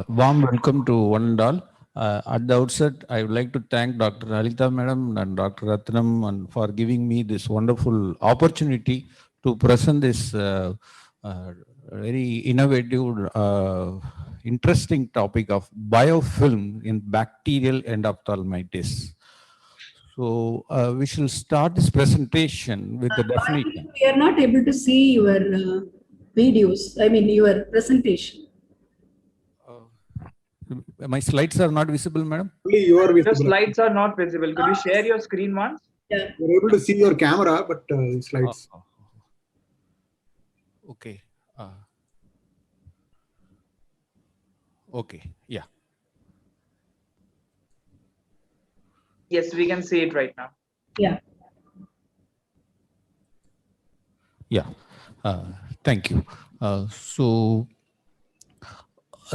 Warm welcome to one and all. At the outset, I would like to thank Dr. Lalitha Madam and Dr. Ratnam and for giving me this wonderful opportunity to present this very innovative, interesting topic of biofilm in bacterial endophthalmitis. So we shall start this presentation with the definition. We are not able to see your videos, I mean your presentation. My slides are not visible, madam? Only you are visible. Your slides are not visible. Could you share your screen once? Yeah. You're able to see your camera, but slides. Okay. Okay. Yeah. Yes, we can see it right now. Yeah. Yeah. Thank you.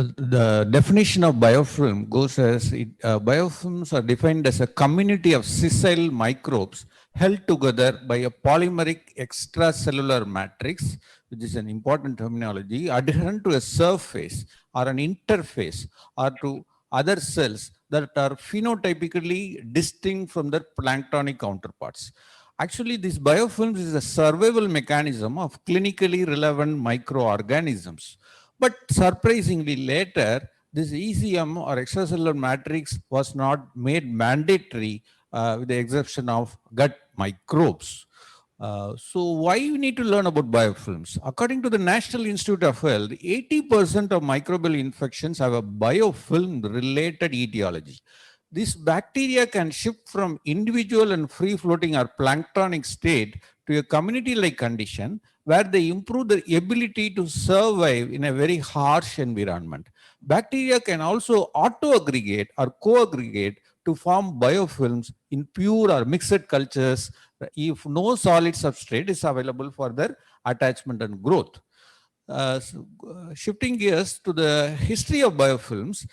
The definition of biofilm goes as biofilms are defined as a community of sessile microbes held together by a polymeric extracellular matrix, which is an important terminology, adherent to a surface or an interface or to other cells that are phenotypically distinct from their planktonic counterparts. Actually, this biofilms is a survival mechanism of clinically relevant microorganisms. But surprisingly later, this ECM or extracellular matrix was not made mandatory with the exception of gut microbes. So why we need to learn about biofilms? According to the National Institute of Health, 80% of microbial infections have a biofilm-related etiology. This bacteria can shift from individual and free-floating or planktonic state to a community-like condition where they improve their ability to survive in a very harsh environment. Bacteria can also auto-aggregate or co-aggregate to form biofilms in pure or mixed cultures if no solid substrate is available for their attachment and growth. Shifting gears to the history of biofilms,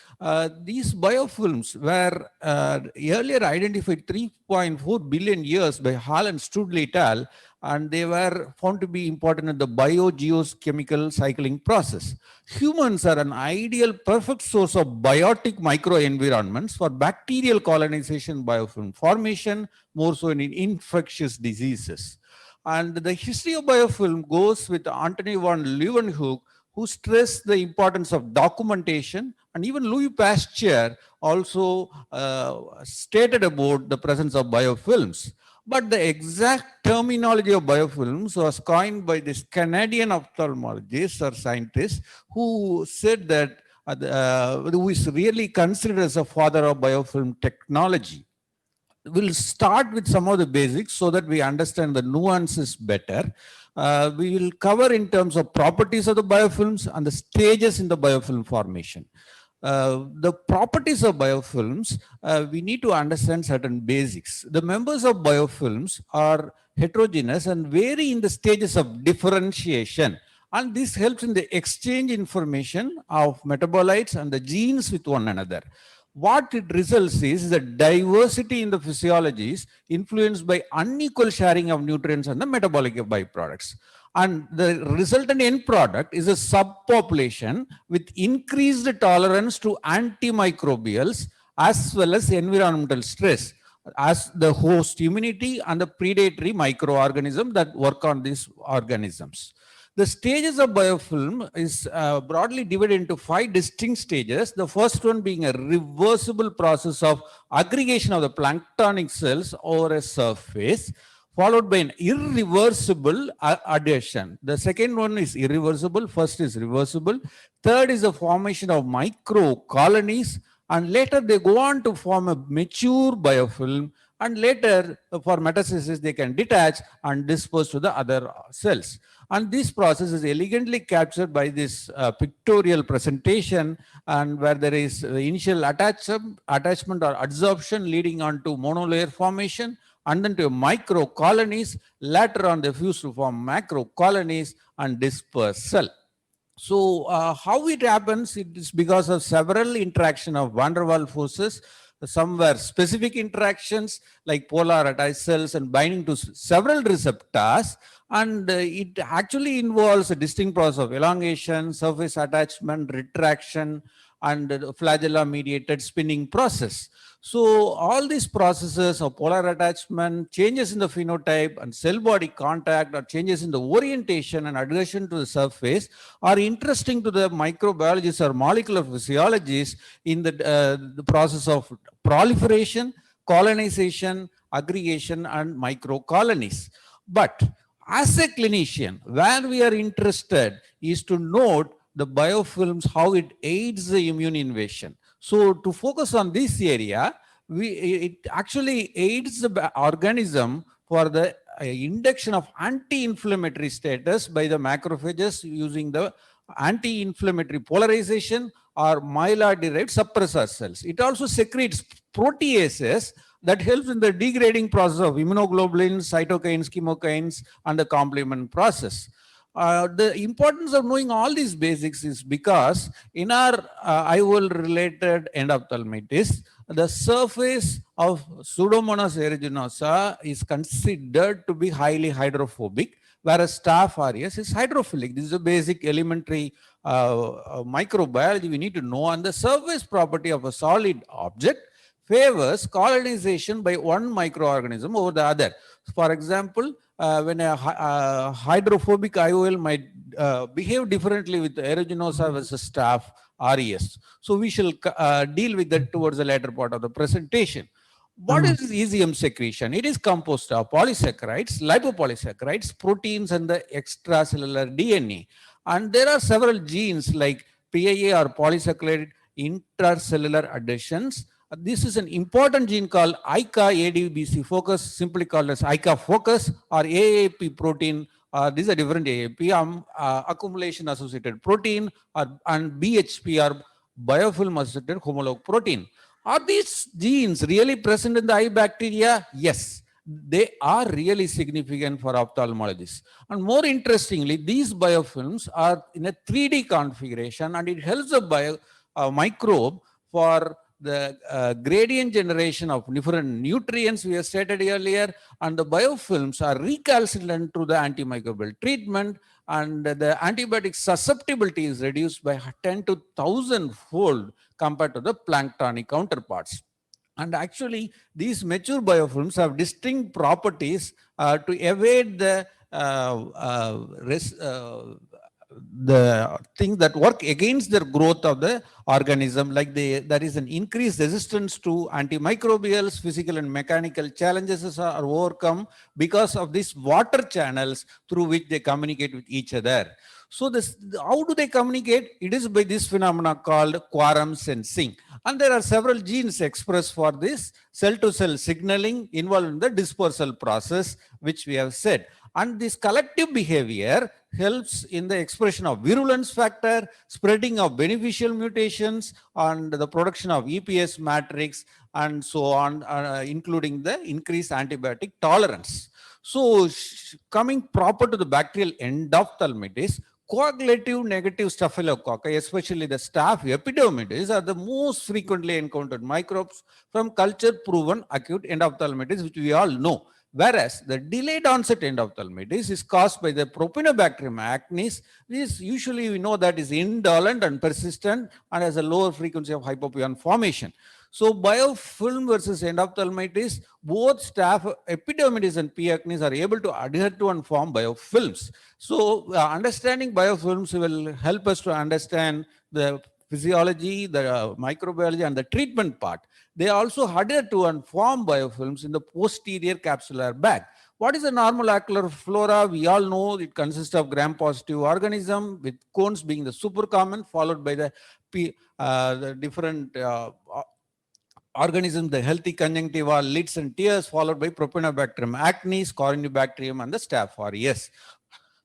these biofilms were earlier identified 3.4 billion years by Hall and Studley et al., and they were found to be important in the biogeochemical cycling process. Humans are an ideal perfect source of biotic microenvironments for bacterial colonization biofilm formation, more so in infectious diseases. And the history of biofilm goes with Antony von Leeuwenhoek, who stressed the importance of documentation, and even Louis Pasteur also stated about the presence of biofilms. But the exact terminology of biofilms was coined by this Canadian ophthalmologist or scientist who said that, who is really considered as a father of biofilm technology. We'll start with some of the basics so that we understand the nuances better. We will cover in terms of properties of the biofilms and the stages in the biofilm formation. The properties of biofilms, we need to understand certain basics. The members of biofilms are heterogeneous and vary in the stages of differentiation. And this helps in the exchange information of metabolites and the genes with one another. What it results is the diversity in the physiologies influenced by unequal sharing of nutrients and the metabolic byproducts. And the resultant end product is a subpopulation with increased tolerance to antimicrobials as well as environmental stress as the host immunity and the predatory microorganism that work on these organisms. The stages of biofilm is broadly divided into 5 distinct stages. The first one being a reversible process of aggregation of the planktonic cells over a surface, followed by an irreversible adhesion. The second one is irreversible, first is reversible. Third is the formation of microcolonies, and later they go on to form a mature biofilm, and later for metastasis they can detach and disperse to the other cells. And this process is elegantly captured by this pictorial presentation, and where there is the initial attachment or adsorption leading on to monolayer formation, and then to microcolonies. Later on they fuse to form macrocolonies and disperse cell. So how it happens, it is because of several interaction of van der Waals forces. Some were specific interactions like polar attached cells and binding to several receptors, And it actually involves a distinct process of elongation, surface attachment, retraction, and flagella mediated spinning process. So all these processes of polar attachment, changes in the phenotype and cell body contact, or changes in the orientation and adhesion to the surface are interesting to the microbiologists or molecular physiologists in the process of proliferation, colonization, aggregation, and microcolonies. But as a clinician, where we are interested is to note the biofilms, how it aids the immune invasion. So to focus on this area, it actually aids the organism for the induction of anti-inflammatory status by the macrophages using the anti-inflammatory polarization or myelin-derived suppressor cells. It also secretes proteases that helps in the degrading process of immunoglobulins, cytokines, chemokines, and the complement process. The importance of knowing all these basics is because in our IOL-related endophthalmitis, the surface of Pseudomonas aeruginosa is considered to be highly hydrophobic, whereas Staph aureus is hydrophilic. This is a basic elementary microbiology we need to know. And the surface property of a solid object favors colonization by one microorganism over the other. For example, when a hydrophobic IOL might behave differently with aeruginosa versus Staph aureus. So we shall deal with that towards the later part of the presentation. What is ECM secretion? It is composed of polysaccharides, lipopolysaccharides, proteins, and the extracellular DNA. And there are several genes like PIA or polysaccharide intracellular adhesions. This is an important gene called ICA ADBC focus, simply called as ICA focus, or AAP protein. This is a different AAP, accumulation associated protein, and BHP or biofilm associated homolog protein. Are these genes really present in the eye bacteria? Yes, they are really significant for ophthalmologists. And more interestingly, these biofilms are in a 3D configuration, and it helps the microbe for the gradient generation of different nutrients we have stated earlier, and the biofilms are recalcitrant to the antimicrobial treatment, and the antibiotic susceptibility is reduced by 10 to 1,000 fold compared to the planktonic counterparts. And actually, these mature biofilms have distinct properties to evade the things that work against the growth of the organism, like there is an increased resistance to antimicrobials, physical and mechanical challenges are overcome because of these water channels through which they communicate with each other. So how do they communicate? It is by this phenomena called quorum sensing. And there are several genes expressed for this cell-to-cell signaling involved in the dispersal process, which we have said. And this collective behavior helps in the expression of virulence factor, spreading of beneficial mutations, and the production of EPS matrix, and so on, including the increased antibiotic tolerance. So coming proper to the bacterial endophthalmitis, coagulative negative staphylococci, especially the staph epidermidis, are the most frequently encountered microbes from culture-proven acute endophthalmitis, which we all know. Whereas the delayed onset endophthalmitis is caused by the Propionibacterium acnes, which usually we know that is indolent and persistent and has a lower frequency of hypopyon formation. So biofilm versus endophthalmitis, both staph epidermidis and P. acnes are able to adhere to and form biofilms. So understanding biofilms will help us to understand the physiology, the microbiology, and the treatment part. They also adhere to and form biofilms in the posterior capsular bag. What is a normal ocular flora? We all know it consists of gram-positive organism, with cones being the super common, followed by the different organisms, the healthy conjunctiva, lids and tears, followed by Propionibacterium acnes, Corynebacterium, and the Staph aureus.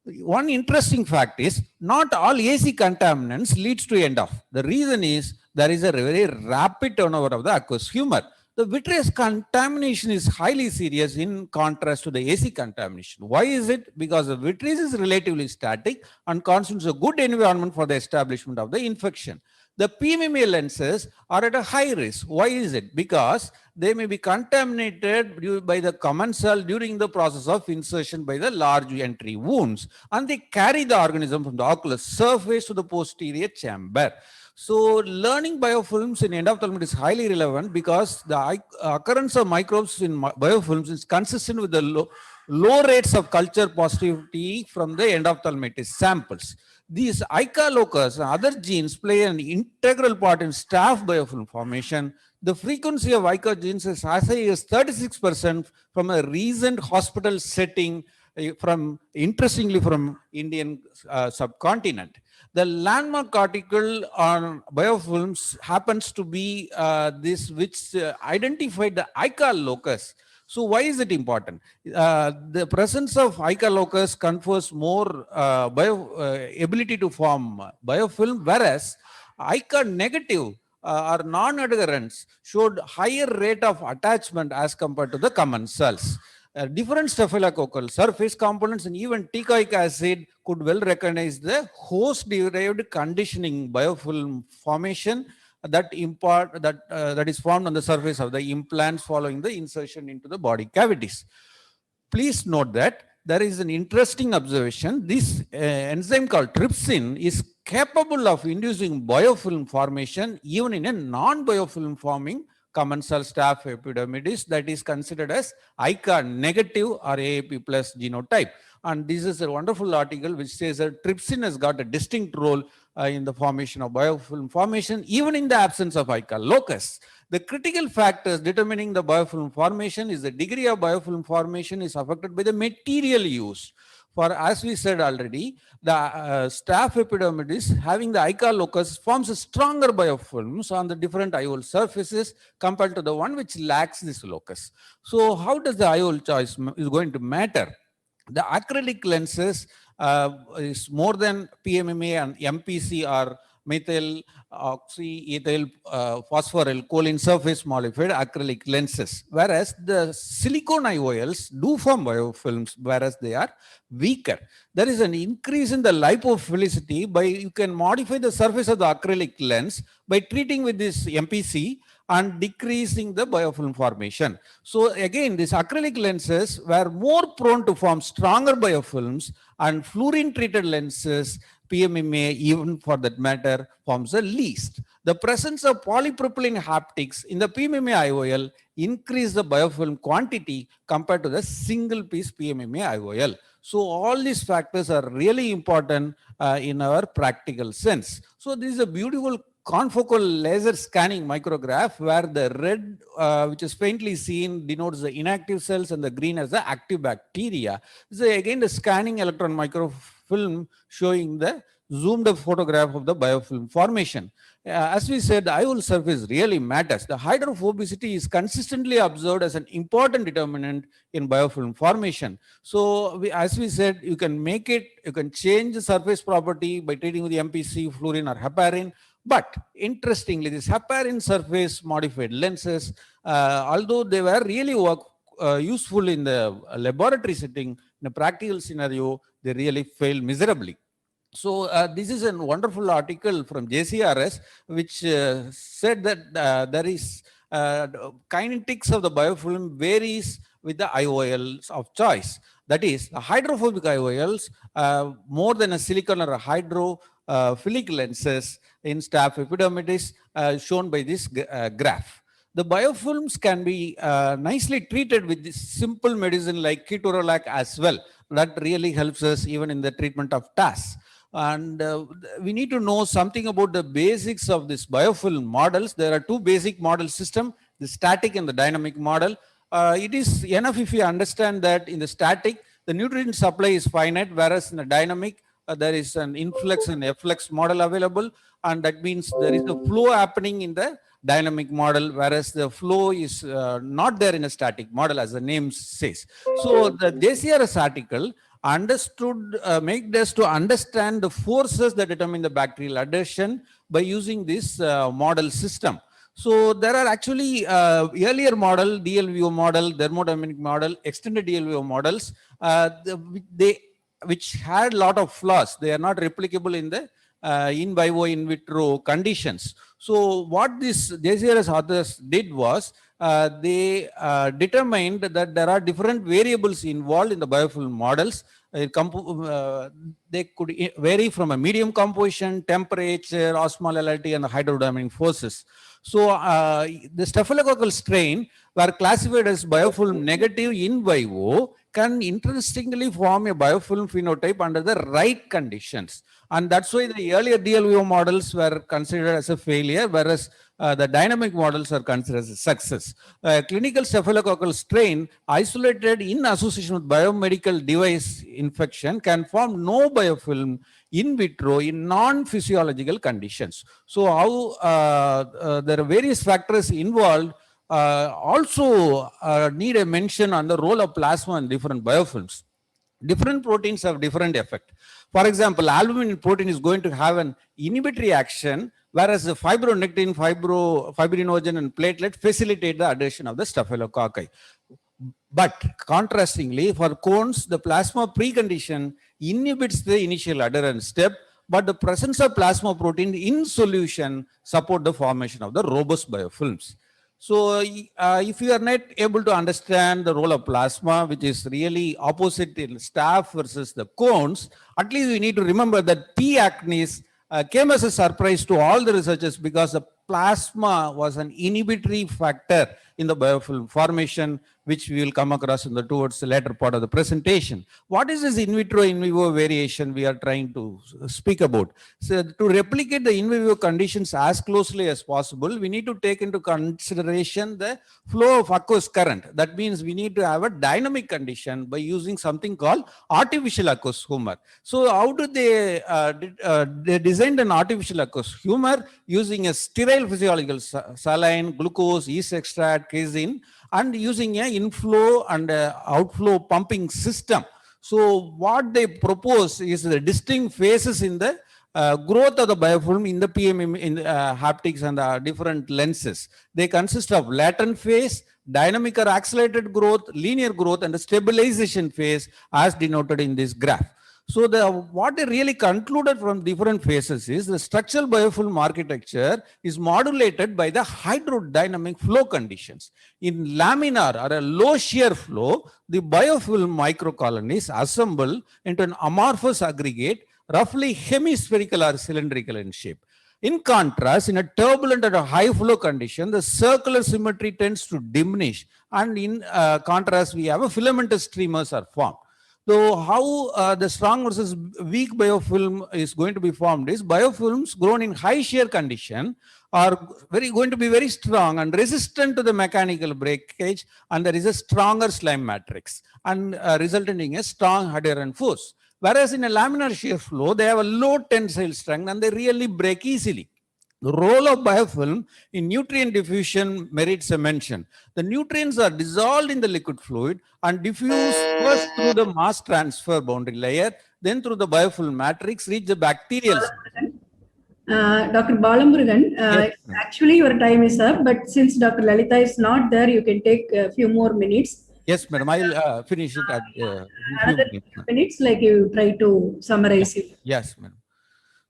One interesting fact is not all AC contaminants leads to end off. The reason is there is a very rapid turnover of the aqueous humor. The vitreous contamination is highly serious in contrast to the AC contamination. Why is it? Because the vitreous is relatively static and constitutes a good environment for the establishment of the infection. The PMMA lenses are at a high risk. Why is it? Because they may be contaminated by the commensal during the process of insertion by the large entry wounds, and they carry the organism from the ocular surface to the posterior chamber. So learning biofilms in endophthalmitis is highly relevant because the occurrence of microbes in biofilms is consistent with the low rates of culture positivity from the endophthalmitis samples. These ICA locus and other genes play an integral part in staph biofilm formation. The frequency of ICA genes is as high as 36% from a recent hospital setting interestingly from Indian subcontinent. The landmark article on biofilms happens to be this which identified the ICA locus. So why is it important? The presence of ICA locus confers more ability to form biofilm, whereas ICA negative or non-adherents showed higher rate of attachment as compared to the commensals. Different staphylococcal surface components and even teichoic acid could well recognize the host-derived conditioning biofilm formation that is formed on the surface of the implants following the insertion into the body cavities. Please note that there is an interesting observation. This enzyme called trypsin is capable of inducing biofilm formation even in a non-biofilm forming commensal staph epidermidis that is considered as ICA negative or AAP plus genotype. And this is a wonderful article which says that trypsin has got a distinct role in the formation of biofilm formation even in the absence of ICA locus. The critical factors determining the biofilm formation is the degree of biofilm formation is affected by the material used. For as we said already, the staph epidermidis having the ICA locus forms a stronger biofilms on the different IOL surfaces compared to the one which lacks this locus. So how does the IOL choice is going to matter? The acrylic lenses is more than PMMA and MPC or methyl oxyethyl phosphoryl choline surface modified acrylic lenses, whereas the silicone IOLs do form biofilms, whereas they are weaker. There is an increase in the lipophilicity by you can modify the surface of the acrylic lens by treating with this MPC and decreasing the biofilm formation. So again, these acrylic lenses were more prone to form stronger biofilms, and fluorine treated lenses, PMMA even for that matter, forms the least. The presence of polypropylene haptics in the PMMA IOL increase the biofilm quantity compared to the single piece PMMA IOL. So all these factors are really important in our practical sense. So this is a beautiful confocal laser scanning micrograph where the red which is faintly seen denotes the inactive cells and the green as the active bacteria. This is again the scanning electron microfilm showing the zoomed up photograph of the biofilm formation. As we said, the IOL surface really matters. The hydrophobicity is consistently observed as an important determinant in biofilm formation. So as we said, you can change the surface property by treating with the MPC, fluorine or heparin. But interestingly, this heparin surface modified lenses, although they were really useful in the laboratory setting, in a practical scenario, they really failed miserably. So this is a wonderful article from JCRS which said that there is kinetics of the biofilm varies with the IOLs of choice. That is, the hydrophobic IOLs more than a silicon or a hydrophilic lenses in staph epidermidis shown by this graph. The biofilms can be nicely treated with this simple medicine like ketorolac as well. That really helps us even in the treatment of TAS. And we need to know something about the basics of this biofilm models. There are two basic model systems, the static and the dynamic model. It is enough if you understand that in the static, the nutrient supply is finite, whereas in the dynamic, there is an influx and efflux model available. And that means there is a flow happening in the dynamic model, whereas the flow is not there in a static model, as the name says. So the JCRS article made us to understand the forces that determine the bacterial adhesion by using this model system. So there are actually earlier model, DLVO model, thermodynamic model, extended DLVO models, which had a lot of flaws. They are not replicable in the in vivo, in vitro conditions. So what these JCRS authors did was they determined that there are different variables involved in the biofilm models. They could vary from a medium composition, temperature, osmolality, and the hydrodynamic forces. So the staphylococcal strain were classified as biofilm negative in vivo can interestingly form a biofilm phenotype under the right conditions. And that's why the earlier DLVO models were considered as a failure, whereas the dynamic models are considered as a success. Clinical staphylococcal strain isolated in association with biomedical device infection can form no biofilm in vitro in non-physiological conditions. So how there are various factors involved also need a mention on the role of plasma in different biofilms. Different proteins have different effect. For example, albumin protein is going to have an inhibitory action, whereas the fibronectin, fibrinogen, and platelet facilitate the adhesion of the staphylococci. But contrastingly, for cones, the plasma precondition inhibits the initial adherence step, but the presence of plasma protein in solution support the formation of the robust biofilms. So if you are not able to understand the role of plasma, which is really opposite in staph versus the cones, at least we need to remember that P. acnes came as a surprise to all the researchers because the plasma was an inhibitory factor in the biofilm formation, which we will come across in the towards the later part of the presentation. What is this in vitro in vivo variation we are trying to speak about? So to replicate the in vivo conditions as closely as possible, we need to take into consideration the flow of aqueous current. That means we need to have a dynamic condition by using something called artificial aqueous humor. So how do they designed an artificial aqueous humor using a sterile physiological saline, glucose, yeast extract, casein, and using an inflow and outflow pumping system. So what they propose is the distinct phases in the growth of the biofilm in the PMM, in haptics and the different lenses. They consist of latent phase, dynamic or accelerated growth, linear growth, and the stabilization phase as denoted in this graph. So what they really concluded from different phases is the structural biofilm architecture is modulated by the hydrodynamic flow conditions. In laminar or a low shear flow, the biofilm microcolonies assemble into an amorphous aggregate, roughly hemispherical or cylindrical in shape. In contrast, in a turbulent or a high flow condition, the circular symmetry tends to diminish, and in contrast, we have a filamentous streamers are formed. So how the strong versus weak biofilm is going to be formed is biofilms grown in high shear condition are going to be very strong and resistant to the mechanical breakage, and there is a stronger slime matrix and resulting in a strong adherent force. Whereas in a laminar shear flow, they have a low tensile strength and they really break easily. The role of biofilm in nutrient diffusion merits a mention. The nutrients are dissolved in the liquid fluid and diffuse first through the mass transfer boundary layer, then through the biofilm matrix, reach the bacterial. Dr. Balamurugan, Yes. actually your time is up, but since Dr. Lalita is not there, you can take a few more minutes. Yes, madam. I'll finish it at Another minutes, like you try to summarize it. Yes, madam.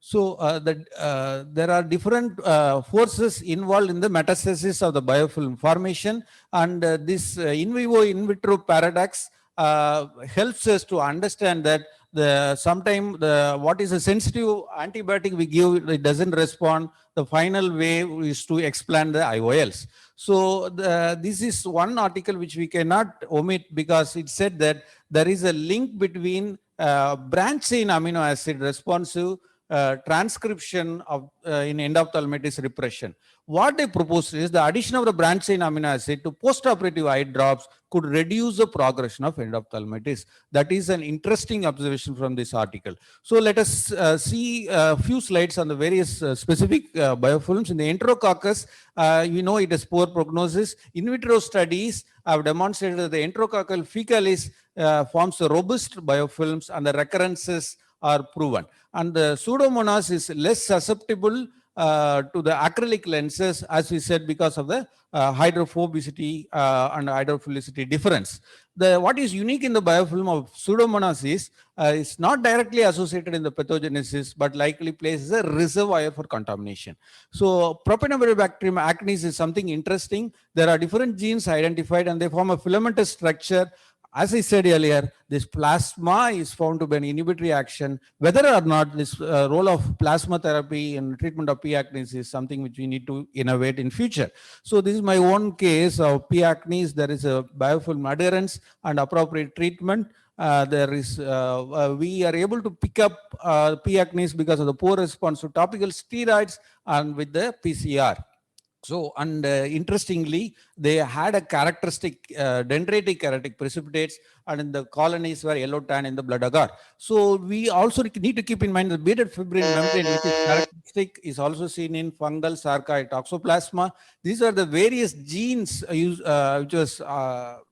So there are different forces involved in the metastasis of the biofilm formation, and this in vivo in vitro paradox helps us to understand that sometimes what is a sensitive antibiotic we give, it doesn't respond. The final way is to explant the IOLs. So this is one article which we cannot omit because it said that there is a link between branch chain amino acid responsive transcription of in endophthalmitis repression. What they proposed is the addition of the branch chain amino acid to postoperative eye drops could reduce the progression of endophthalmitis. That is an interesting observation from this article. So let us see a few slides on the various specific biofilms. In the Enterococcus, we know it has poor prognosis. In vitro studies have demonstrated that the Enterococcal fecalis forms a robust biofilms and the recurrences are proven. And the Pseudomonas is less susceptible to the acrylic lenses, as we said, because of the hydrophobicity and hydrophilicity difference. What is unique in the biofilm of Pseudomonas is it's not directly associated in the pathogenesis, but likely places a reservoir for contamination. So Propionibacterium acnes is something interesting. There are different genes identified and they form a filamentous structure. As I said earlier, this plasma is found to be an inhibitory action. Whether or not this role of plasma therapy in treatment of P. acnes is something which we need to innovate in future. So this is my own case of P. acnes. There is a biofilm adherence and appropriate treatment. We are able to pick up P. acnes because of the poor response to topical steroids and with the PCR. So, and interestingly, they had a characteristic dendritic keratic precipitates, and in the colonies were yellow tan in the blood agar. So, we also need to keep in mind the beaded fibrin membrane, which is characteristic, is also seen in fungal sarcoid toxoplasma. These are the various genes which was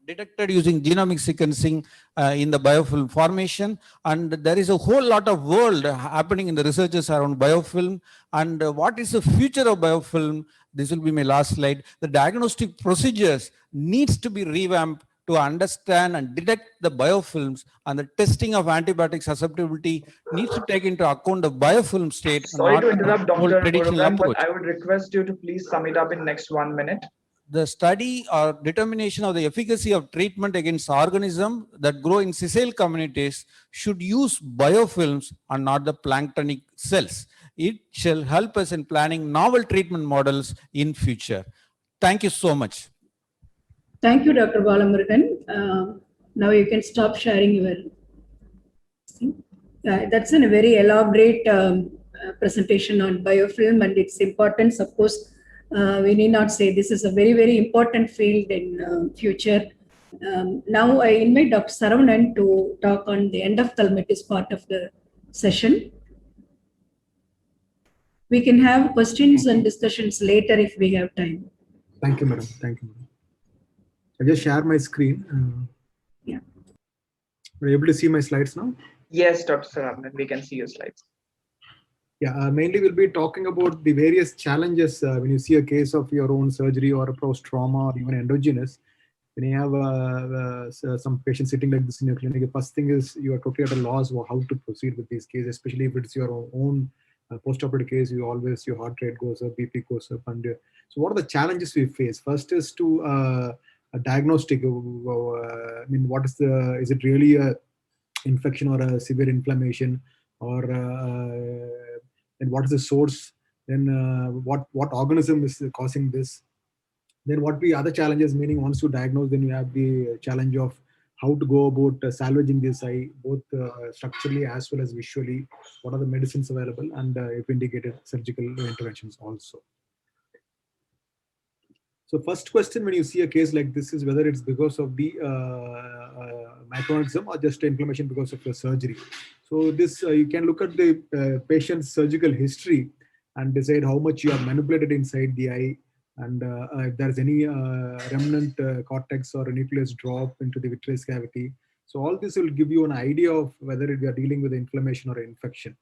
detected using genomic sequencing in the biofilm formation. And there is a whole lot of world happening in the researches around biofilm. And what is the future of biofilm? This will be my last slide. The diagnostic procedures needs to be revamped to understand and detect the biofilms, and the testing of antibiotic susceptibility needs to take into account the biofilm state. Sorry to interrupt, Dr. Traditional Murugan, approach. but I would request you to please sum it up in next 1 minute. The study or determination of the efficacy of treatment against organisms that grow in sessile communities should use biofilms and not the planktonic cells. It shall help us in planning novel treatment models in future. Thank you so much. Thank you, Dr. Balamurugan. Now you can stop sharing your. That's a very elaborate presentation on biofilm and its importance. Of course, we need not say this is a very, very important field in future. Now I invite Dr. Saravanan to talk on the endophthalmitis part of the session. We can have questions and discussions later if we have time. Thank you, madam. Thank you, madam. I just share my screen. Yeah. Are you able to see my slides now? Yes, Dr. Saravanan, we can see your slides. Yeah, mainly we'll be talking about the various challenges when you see a case of your own surgery or a post-trauma or even endogenous. When you have some patient sitting like this in your clinic, the first thing is you are totally at a loss of how to proceed with these cases, especially if it's your own post-operative case. You always, your heart rate goes up, BP goes up. And so what are the challenges we face? First is to a diagnostic. I mean, what is is it really a infection or a severe inflammation, or and what is the source? Then what organism is causing this? Then what be other challenges, meaning once you diagnose, then you have the challenge of how to go about salvaging this eye, both structurally as well as visually. What are the medicines available, and if indicated, surgical interventions also. So first question when you see a case like this is whether it's because of the microorganism or just inflammation because of the surgery. So this you can look at the patient's surgical history and decide how much you have manipulated inside the eye, and if there's any remnant cortex or a nucleus drop into the vitreous cavity. So all this will give you an idea of whether we are dealing with inflammation or infection.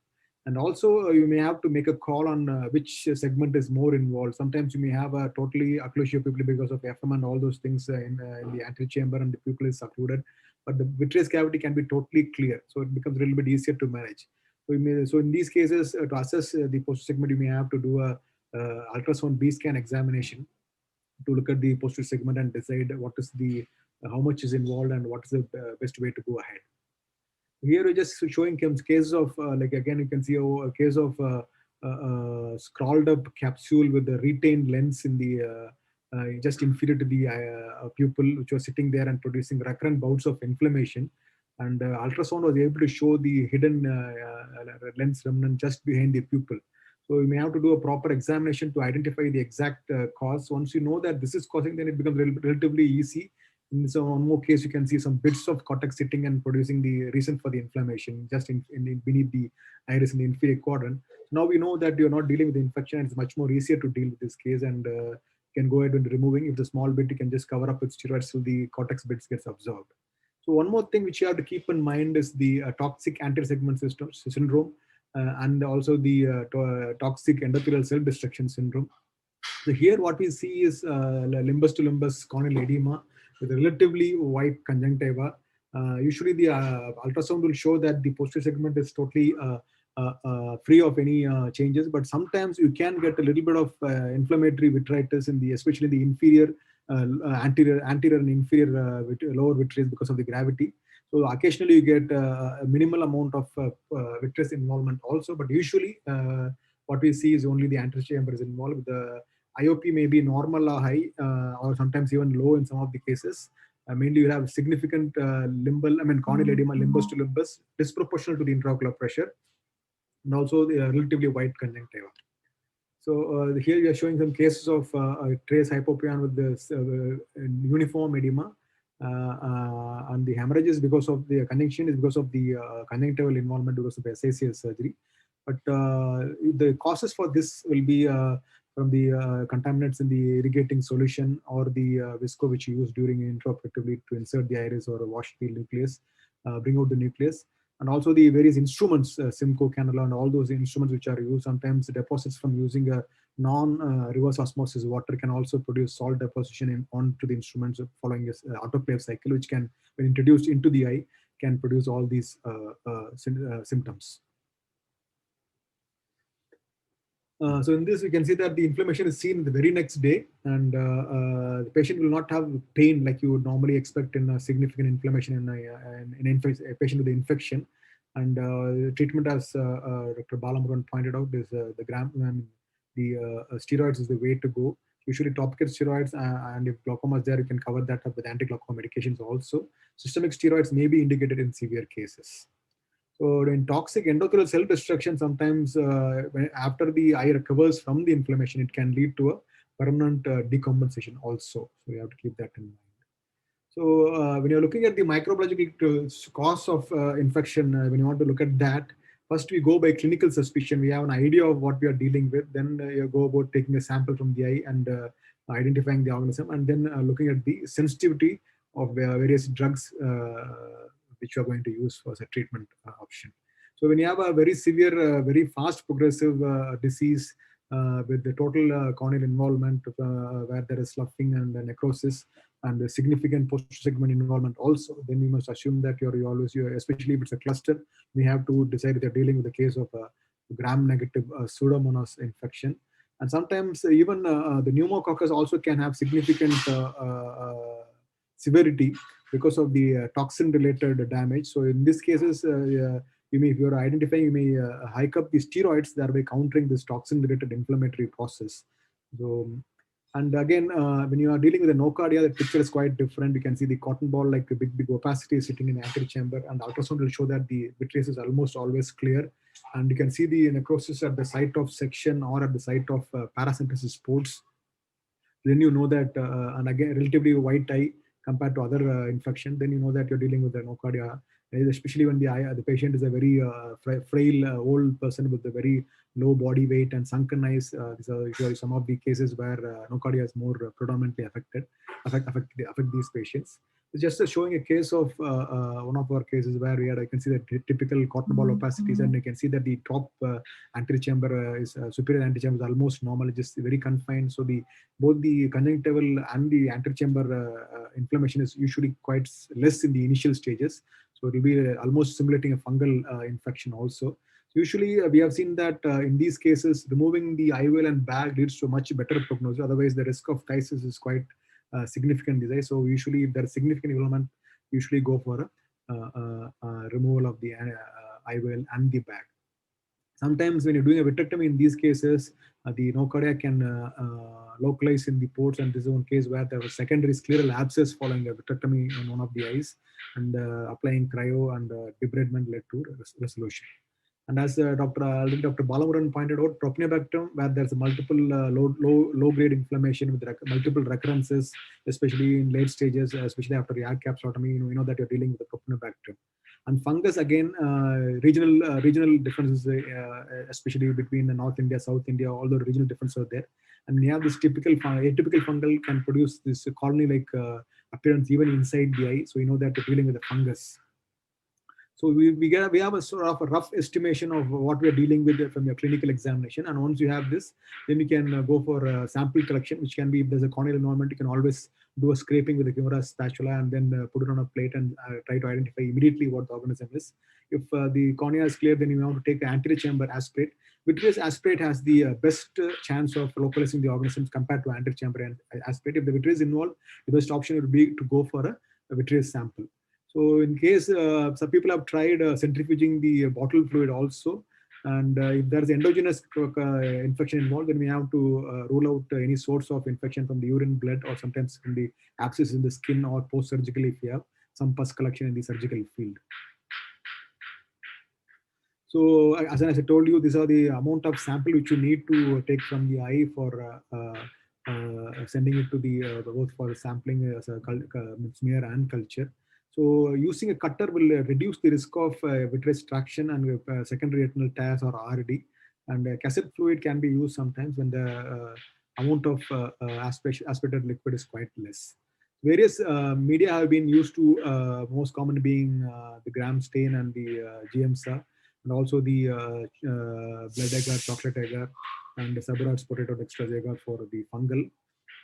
And also you may have to make a call on which segment is more involved. Sometimes you may have a totally occlusio pupil because of FM and all those things in the anterior chamber, and the pupil is occluded. But the vitreous cavity can be totally clear, so it becomes a little bit easier to manage. So in these cases, to assess the posterior segment, you may have to do a ultrasound B scan examination to look at the posterior segment and decide what is the how much is involved and what is the best way to go ahead. Here we're just showing cases of like again you can see a case of scrawled up capsule with a retained lens in the just inferior to the pupil, which was sitting there and producing recurrent bouts of inflammation. And ultrasound was able to show the hidden lens remnant just behind the pupil. So you may have to do a proper examination to identify the exact cause. Once you know that this is causing, then it becomes relatively easy. In one more case, you can see some bits of cortex sitting and producing the reason for the inflammation just beneath the iris in the inferior quadrant. Now we know that you're not dealing with the infection, and it's much more easier to deal with this case, and can go ahead and removing. If the small bit, you can just cover up with steroids till the cortex bits gets absorbed. So one more thing which you have to keep in mind is the toxic anterior segment syndrome. and also the toxic endothelial cell destruction syndrome. So here what we see is limbus to limbus corneal edema with relatively white conjunctiva. Usually the ultrasound will show that the posterior segment is totally free of any changes, but sometimes you can get a little bit of inflammatory vitritis in the, especially the inferior, anterior and inferior lower vitreous because of the gravity. So occasionally you get a minimal amount of vitreous involvement also, but usually what we see is only the anterior chamber is involved. The IOP may be normal or high, or sometimes even low in some of the cases. Mainly you have significant corneal edema, limbus to limbus, disproportional to the intraocular pressure, and also the relatively white conjunctiva. So here we are showing some cases of trace hypopyon with this uniform edema, and the hemorrhage is because of the conjunction is because of the conjunctival involvement because of the SACS surgery. But the causes for this will be from the contaminants in the irrigating solution or the visco which you use during intraoperatively to insert the iris or wash the nucleus, bring out the nucleus. And also the various instruments, Simcoe cannula and all those instruments which are used, sometimes deposits from using a non-reverse osmosis water can also produce salt deposition onto the instruments following this autoclave cycle, which can, when introduced into the eye, can produce all these symptoms. So in this, we can see that the inflammation is seen the very next day, and the patient will not have pain like you would normally expect in a significant inflammation in a patient with the infection. And the treatment, as Dr. Balamurugan pointed out, is steroids is the way to go. Usually topical steroids, and if glaucoma is there, you can cover that up with anti-glaucoma medications also. Systemic steroids may be indicated in severe cases. So in toxic endothelial cell destruction, sometimes after the eye recovers from the inflammation, it can lead to a permanent decompensation also. So you have to keep that in mind. So when you're looking at the microbiological cause of infection, when you want to look at that, first we go by clinical suspicion. We have an idea of what we are dealing with. Then you go about taking a sample from the eye and identifying the organism, and then looking at the sensitivity of various drugs which you are going to use as a treatment option. So when you have a very severe, very fast progressive disease with the total corneal involvement where there is sloughing and necrosis and a significant posterior segment involvement also, then you must assume that you're especially if it's a cluster, we have to decide if you're dealing with a case of a gram-negative Pseudomonas infection. And sometimes even the pneumococcus also can have significant severity because of the toxin-related damage. So in these cases, you may, if you're identifying, you may hike up the steroids, thereby countering this toxin-related inflammatory process. So, and again, when you are dealing with a nocardia, the picture is quite different. You can see the cotton ball, like a big opacity sitting in the anterior chamber, and the ultrasound will show that the vitreous is almost always clear. And you can see the necrosis at the site of section or at the site of paracentesis spots. Then you know that, and again, relatively white eye compared to other infection, then you know that you're dealing with a nocardia, especially when the patient is a very frail old person with a very low body weight and sunken eyes. These are usually some of the cases where nocardia is more predominantly affect these patients. It's just showing a case of one of our cases where we had, I can see the typical cotton ball opacities, and you can see that the top anterior chamber is superior anterior chamber is almost normal, just very confined. So both the conjunctival and the anterior chamber inflammation is usually quite less in the initial stages. So it will be almost simulating a fungal infection also. So usually we have seen that in these cases, removing the IOL and bag leads to a much better prognosis. Otherwise, the risk of phthisis is quite significant disease. So usually if there is significant involvement, usually go for a removal of the IOL and the bag. Sometimes when you're doing a vitrectomy in these cases, the nocardia can localize in the ports, and this is one case where there was secondary scleral abscess following a vitrectomy in one of the eyes, and applying cryo and debridement led to resolution. And as Dr. Balamurugan pointed out, propionibacterium, where there's a multiple low-grade inflammation with multiple recurrences, especially in late stages, especially after the ag capsulotomy, we know that you're dealing with the propionibacterium. And fungus, again, regional differences, especially between North India, South India, all the regional differences are there. And we have this atypical fungal can produce this colony-like appearance even inside the eye. So you know that you're dealing with a fungus. So we have a sort of a rough estimation of what we are dealing with from your clinical examination. And once you have this, then you can go for sample collection, which can be, if there's a corneal involvement, you can always do a scraping with a Kimura spatula and then put it on a plate and try to identify immediately what the organism is. If the cornea is clear, then you want to take the anterior chamber aspirate. Vitreous aspirate has the best chance of localizing the organisms compared to anterior chamber aspirate. If the vitreous is involved, the best option would be to go for a vitreous sample. So in case some people have tried centrifuging the bottle fluid also, and if there's endogenous infection involved, then we have to rule out any source of infection from the urine, blood, or sometimes from the abscess in the skin, or post-surgically if you have some pus collection in the surgical field. So as I told you, these are the amount of sample which you need to take from the eye for sending it to the both for sampling as a smear and culture. So using a cutter will reduce the risk of vitreous traction and secondary retinal tears or RD. And cassette fluid can be used sometimes when the amount of aspirated liquid is quite less. Various media have been used to, most common being the gram stain and the GMSA, and also the blood agar, chocolate agar, and the Sabouraud's potato dextrose agar for the fungal.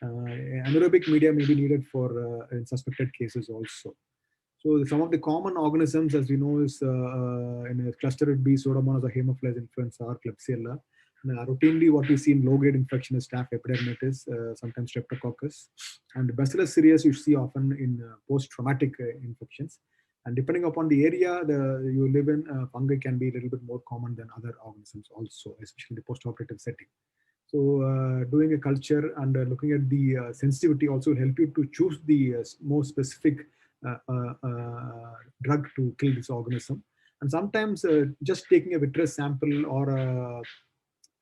Anaerobic media may be needed for in suspected cases also. So some of the common organisms, as we know, is in a cluster would be Pseudomonas or Haemophilus influenza or Klebsiella. Routinely, what we see in low-grade infection is Staph epidermidis, sometimes Streptococcus, and Bacillus cereus you see often in post-traumatic infections. And depending upon the area you live in, fungi can be a little bit more common than other organisms also, especially the post-operative setting. So doing a culture and looking at the sensitivity also will help you to choose the more specific drug to kill this organism. And sometimes just taking a vitreous sample or a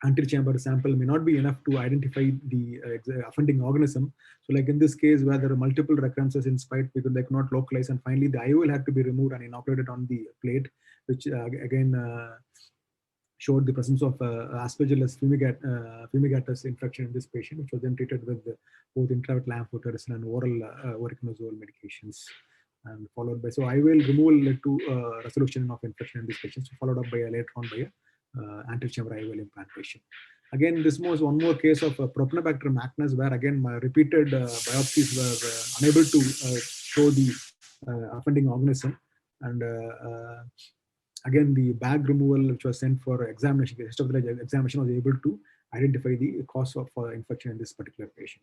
anterior chamber sample may not be enough to identify the offending organism. So like in this case where there are multiple recurrences in spite because they cannot localize, and finally the IOL had to be removed and inoculated on the plate, which again showed the presence of Aspergillus fumigatus infection in this patient, which was then treated with both intravitreal amphotericin and oral voriconazole medications. And followed by, so IOL removal led to resolution of infection in these patients, followed up by later on by anterior chamber IOL implantation. Again, this was one more case of Propionibacter macnus, where again my repeated biopsies were unable to show the offending organism. And again, the bag removal, which was sent for examination, the histopathology examination was able to identify the cause of infection in this particular patient.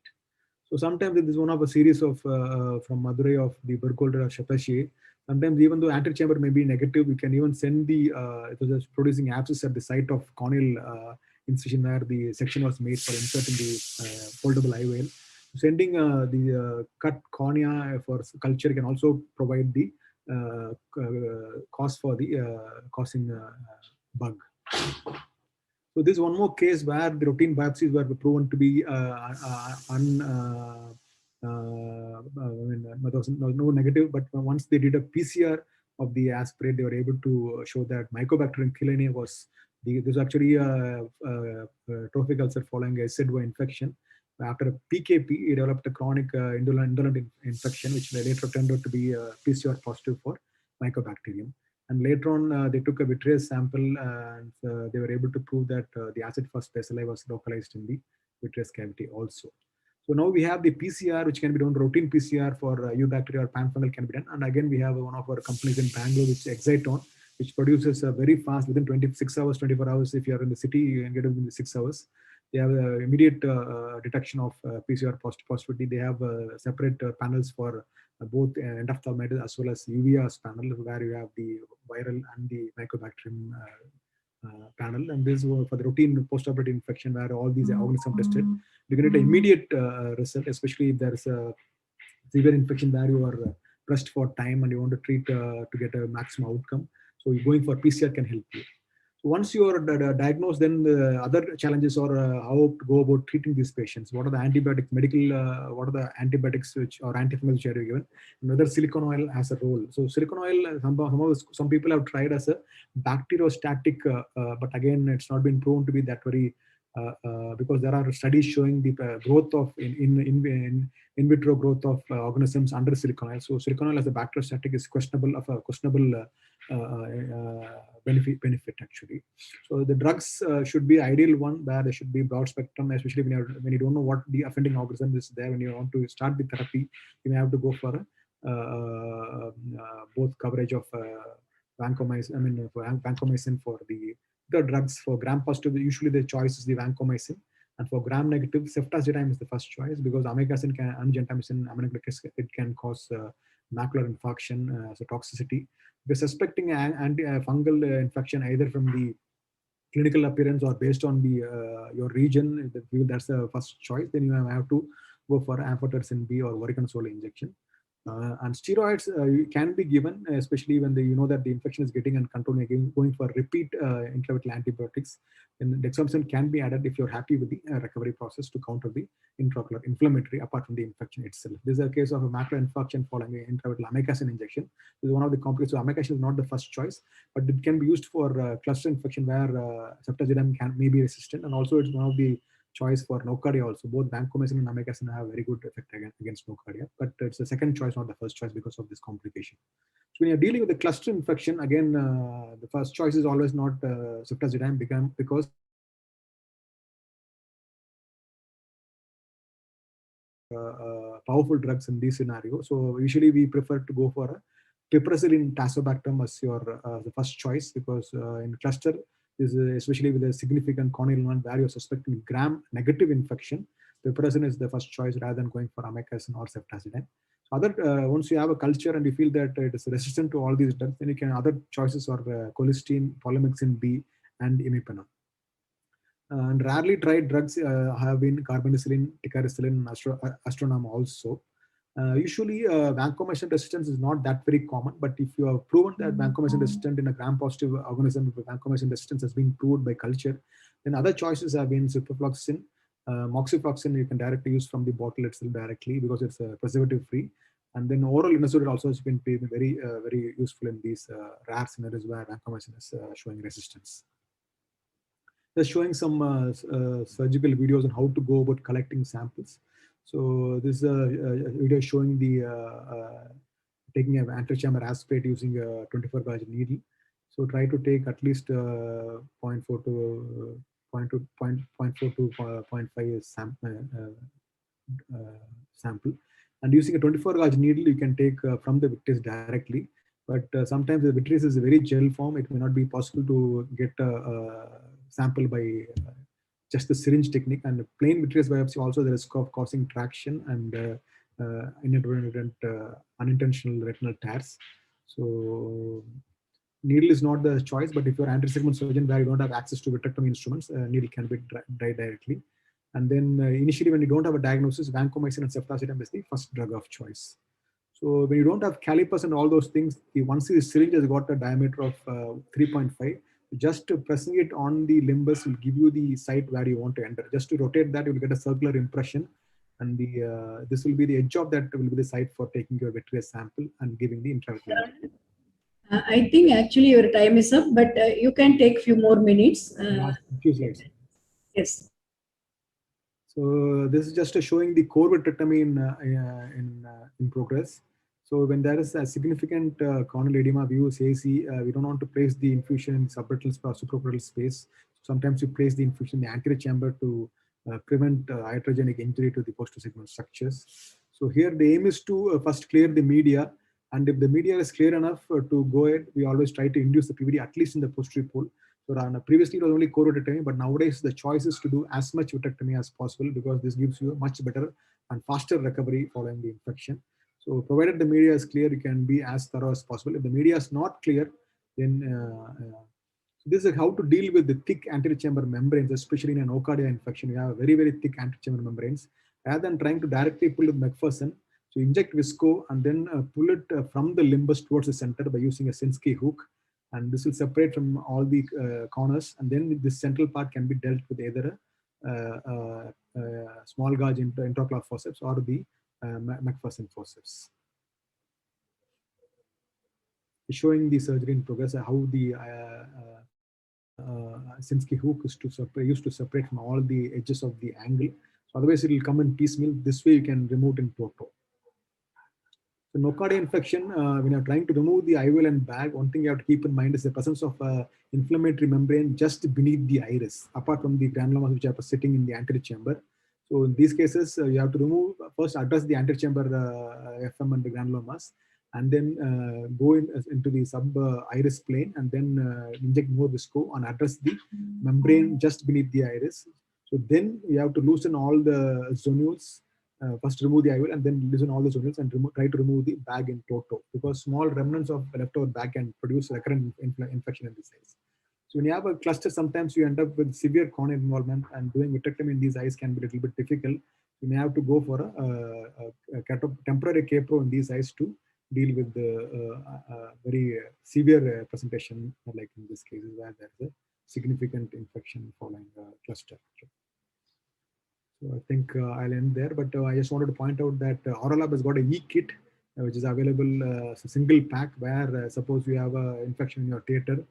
So sometimes it is one of a series of from Madurai of the Burkholder or Chapachier. Sometimes even though anterior chamber may be negative, we can even send the it was producing abscess at the site of corneal incision where the section was made for inserting the foldable IOL. Sending the cut cornea for culture can also provide the cause for the causing bug. So this is one more case where the routine biopsies were proven to be there was no negative, but once they did a PCR of the aspirate, they were able to show that Mycobacterium cheilanae was this was actually a trophic ulcer following a SIDWA infection. After a PKP, he developed a chronic indolent infection, which later turned out to be PCR positive for Mycobacterium. And later on, they took a vitreous sample and they were able to prove that the acid-fast bacilli was localized in the vitreous cavity also. So now we have the PCR, which can be done, routine PCR for eubacteria or panfungal can be done. And again, we have one of our companies in Bangalore, which is Exciton, which produces very fast, within 26 hours, 24 hours. If you are in the city, you can get it within 6 hours. They have immediate detection of PCR positivity. They have separate panels for both endophthalmitis as well as UVS panel, where you have the viral and the Mycobacterium panel. And this is for the routine post-operative infection where all these organisms tested. You can get an immediate result, especially if there's a severe infection where you are pressed for time and you want to treat to get a maximum outcome. So going for PCR can help you. So once you are diagnosed, then the other challenges are how to go about treating these patients. What are the antibiotics, what are the antibiotics which or antifungals which are given, and whether silicone oil has a role. So silicone oil, some people have tried as a bacteriostatic, but again, it's not been proven to be that very because there are studies showing the growth of in vitro growth of organisms under silicon oil. So silicon oil as a bacteriostatic is questionable benefit actually. So the drugs should be ideal one where there should be broad spectrum, especially when you don't know what the offending organism is there. When you want to start the therapy, you may have to go for both coverage of vancomycin. Vancomycin for the drugs for gram positive. Usually the choice is the vancomycin, and for gram negative, ceftazidime is the first choice because amikacin and gentamicin, aminoglycosides, it can cause macular infarction as a toxicity. We're suspecting fungal infection either from the clinical appearance or based on the your region. That's the first choice. Then you have to go for amphotericin B or voriconazole injection. And steroids can be given, especially when you know that the infection is getting and controlling again, going for repeat intravitreal antibiotics. And dexamethasone can be added if you're happy with the recovery process to counter the intraocular inflammatory apart from the infection itself. This is a case of a macular infarction following an intravitreal amikacin injection. This is one of the complications. So amikacin is not the first choice, but it can be used for cluster infection where ceftazidime may be resistant, and also it's one of the choice for nocardia also. Both vancomycin and amikacin have very good effect against nocardia, but it's the second choice, not the first choice, because of this complication. So when you're dealing with the cluster infection, again, the first choice is always not ceftazidime because powerful drugs in these scenarios. So usually we prefer to go for a piperacillin tazobactam as your the first choice, because in cluster, is especially with a significant corneal one where you're suspecting gram negative infection, piperacillin is the first choice rather than going for amikacin or ceftazidime. So once you have a culture and you feel that it is resistant to all these drugs, then you can other choices are colistin, polymyxin B, and imipenem. And rarely tried drugs have been carbonicillin, ticaricillin, Astronam also. Usually vancomycin resistance is not that very common, but if you have proven that vancomycin resistant in a gram-positive organism, if vancomycin resistance has been proved by culture, then other choices have been ciprofloxacin, moxifloxacin you can directly use from the bottle itself directly because it's preservative-free. And then oral linezolid also has been very, very useful in these rare scenarios where vancomycin is showing resistance. Just showing some surgical videos on how to go about collecting samples. So this is a video showing the taking an antechamber aspirate using a 24 gauge needle. So try to take at least 0.4 to 0.5 sample. And using a 24 gauge needle, you can take from the vitreous directly. But sometimes the vitreous is a very gel form. It may not be possible to get a sample by just the syringe technique, and plain vitreous biopsy also the risk of causing traction and inadvertent unintentional retinal tears. So needle is not the choice, but if you're an anti-segment surgeon where you don't have access to vitrectomy instruments, needle can be dried directly. And then initially when you don't have a diagnosis, vancomycin and ceftazidime is the first drug of choice. So when you don't have calipers and all those things, once the syringe has got a diameter of 3.5, just pressing it on the limbus will give you the site where you want to enter. Just to rotate that, you will get a circular impression, and this will be the edge of that will be the site for taking your vitreous sample and giving the intravitreal. I think actually your time is up, but you can take few more minutes. Few slides. Yes. So this is just showing the core vitrectomy in progress. So when there is a significant corneal edema, we use AC. We don't want to place the infusion in subretinal or suprachoroidal space. Sometimes you place the infusion in the anterior chamber to prevent iatrogenic injury to the posterior segment structures. So here the aim is to first clear the media, and if the media is clear enough to go ahead, we always try to induce the PVD at least in the posterior pole. So previously it was only core vitrectomy, but nowadays the choice is to do as much vitrectomy as possible because this gives you a much better and faster recovery following the infection. So provided the media is clear, you can be as thorough as possible. If the media is not clear, then this is how to deal with the thick anterior chamber membranes, especially in an nocardia infection. You have very, very thick anterior chamber membranes. Rather than trying to directly pull with McPherson, so inject visco and then pull it from the limbus towards the center by using a Sinskey hook. And this will separate from all the corners. And then this central part can be dealt with either a small gauge intraocular forceps or the McPherson forceps. Showing the surgery in progress, how the Sinskey hook is used to separate from all the edges of the angle. So otherwise it will come in piecemeal. This way you can remove it in toto. So nocardia infection, when you're trying to remove the IOL and bag, one thing you have to keep in mind is the presence of inflammatory membrane just beneath the iris, apart from the granulomas which are sitting in the anterior chamber. So in these cases, you have to remove, first address the anterior chamber FM and the granulomas, and then go into the sub-iris plane, and then inject more visco and address the membrane just beneath the iris. So then you have to loosen all the zonules, first remove the IOL and then loosen all the zonules and try to remove the bag in toto, because small remnants of leftover bag can produce recurrent infection in the eyes. So when you have a cluster, sometimes you end up with severe corneal involvement, and doing vitrectomy in these eyes can be a little bit difficult. You may have to go for a temporary K-Pro in these eyes to deal with the very severe presentation, like in this case, where there's a significant infection following the cluster. So I think I'll end there, but I just wanted to point out that Aurolab has got a e-kit, which is available as a single pack, where suppose you have an infection in your theater,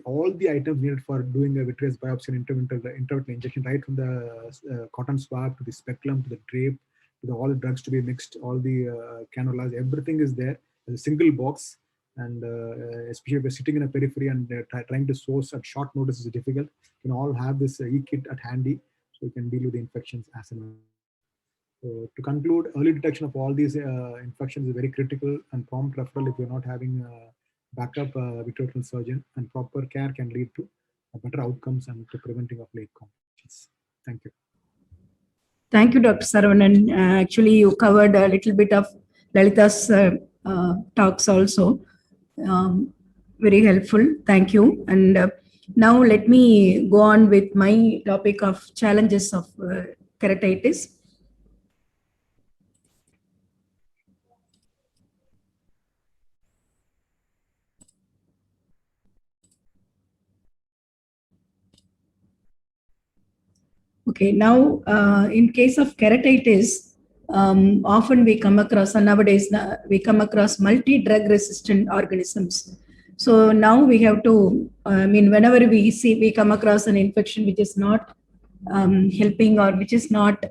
all the items needed for doing a vitreous biopsy and intravitreal injection, right from the cotton swab to the speculum to the drape to all the drugs to be mixed, all the cannulas, everything is there as a single box. And especially if you're sitting in a periphery and trying to source at short notice is difficult, you can all have this e-kit at handy, so you can deal with the infections as and when. So to conclude, early detection of all these infections is very critical, and prompt referral if you're not having backup vitreoretinal surgeon, and proper care can lead to better outcomes and to preventing of late complications. Thank you. Thank you, Dr. Saravanan. Actually, you covered a little bit of Lalita's talks also. Very helpful. Thank you. And now let me go on with my topic of challenges of keratitis. Okay, now in case of keratitis, often we come across, and nowadays we come across multi-drug resistant organisms. So now we have to, whenever we come across an infection which is not helping or which is not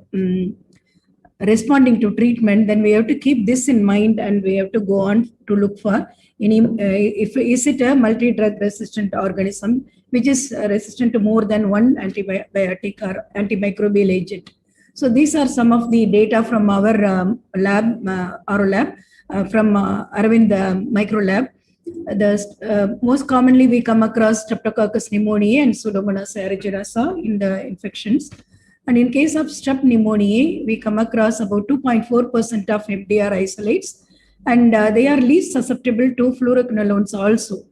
responding to treatment, then we have to keep this in mind, and we have to go on to look for any, is it a multi-drug resistant organism which is resistant to more than one antibiotic or antimicrobial agent. So these are some of the data from our lab, Aurolab, from Aravind Micro Lab. Most commonly we come across Streptococcus pneumoniae and Pseudomonas aeruginosa in the infections. And in case of strep pneumoniae, we come across about 2.4% of MDR isolates, and they are least susceptible to fluoroquinolones also.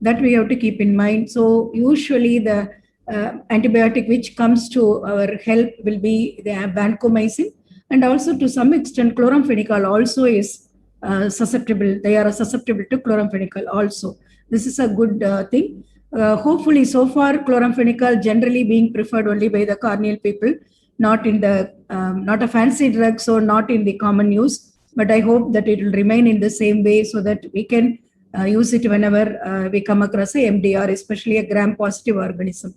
That we have to keep in mind. So usually the antibiotic which comes to our help will be the vancomycin, and also to some extent chloramphenicol also is susceptible. They are susceptible to chloramphenicol also. This is a good thing. Hopefully, so far chloramphenicol generally being preferred only by the corneal people, not in the not a fancy drug, so not in the common use. But I hope that it will remain in the same way, so that we can use it whenever we come across a MDR, especially a gram-positive organism.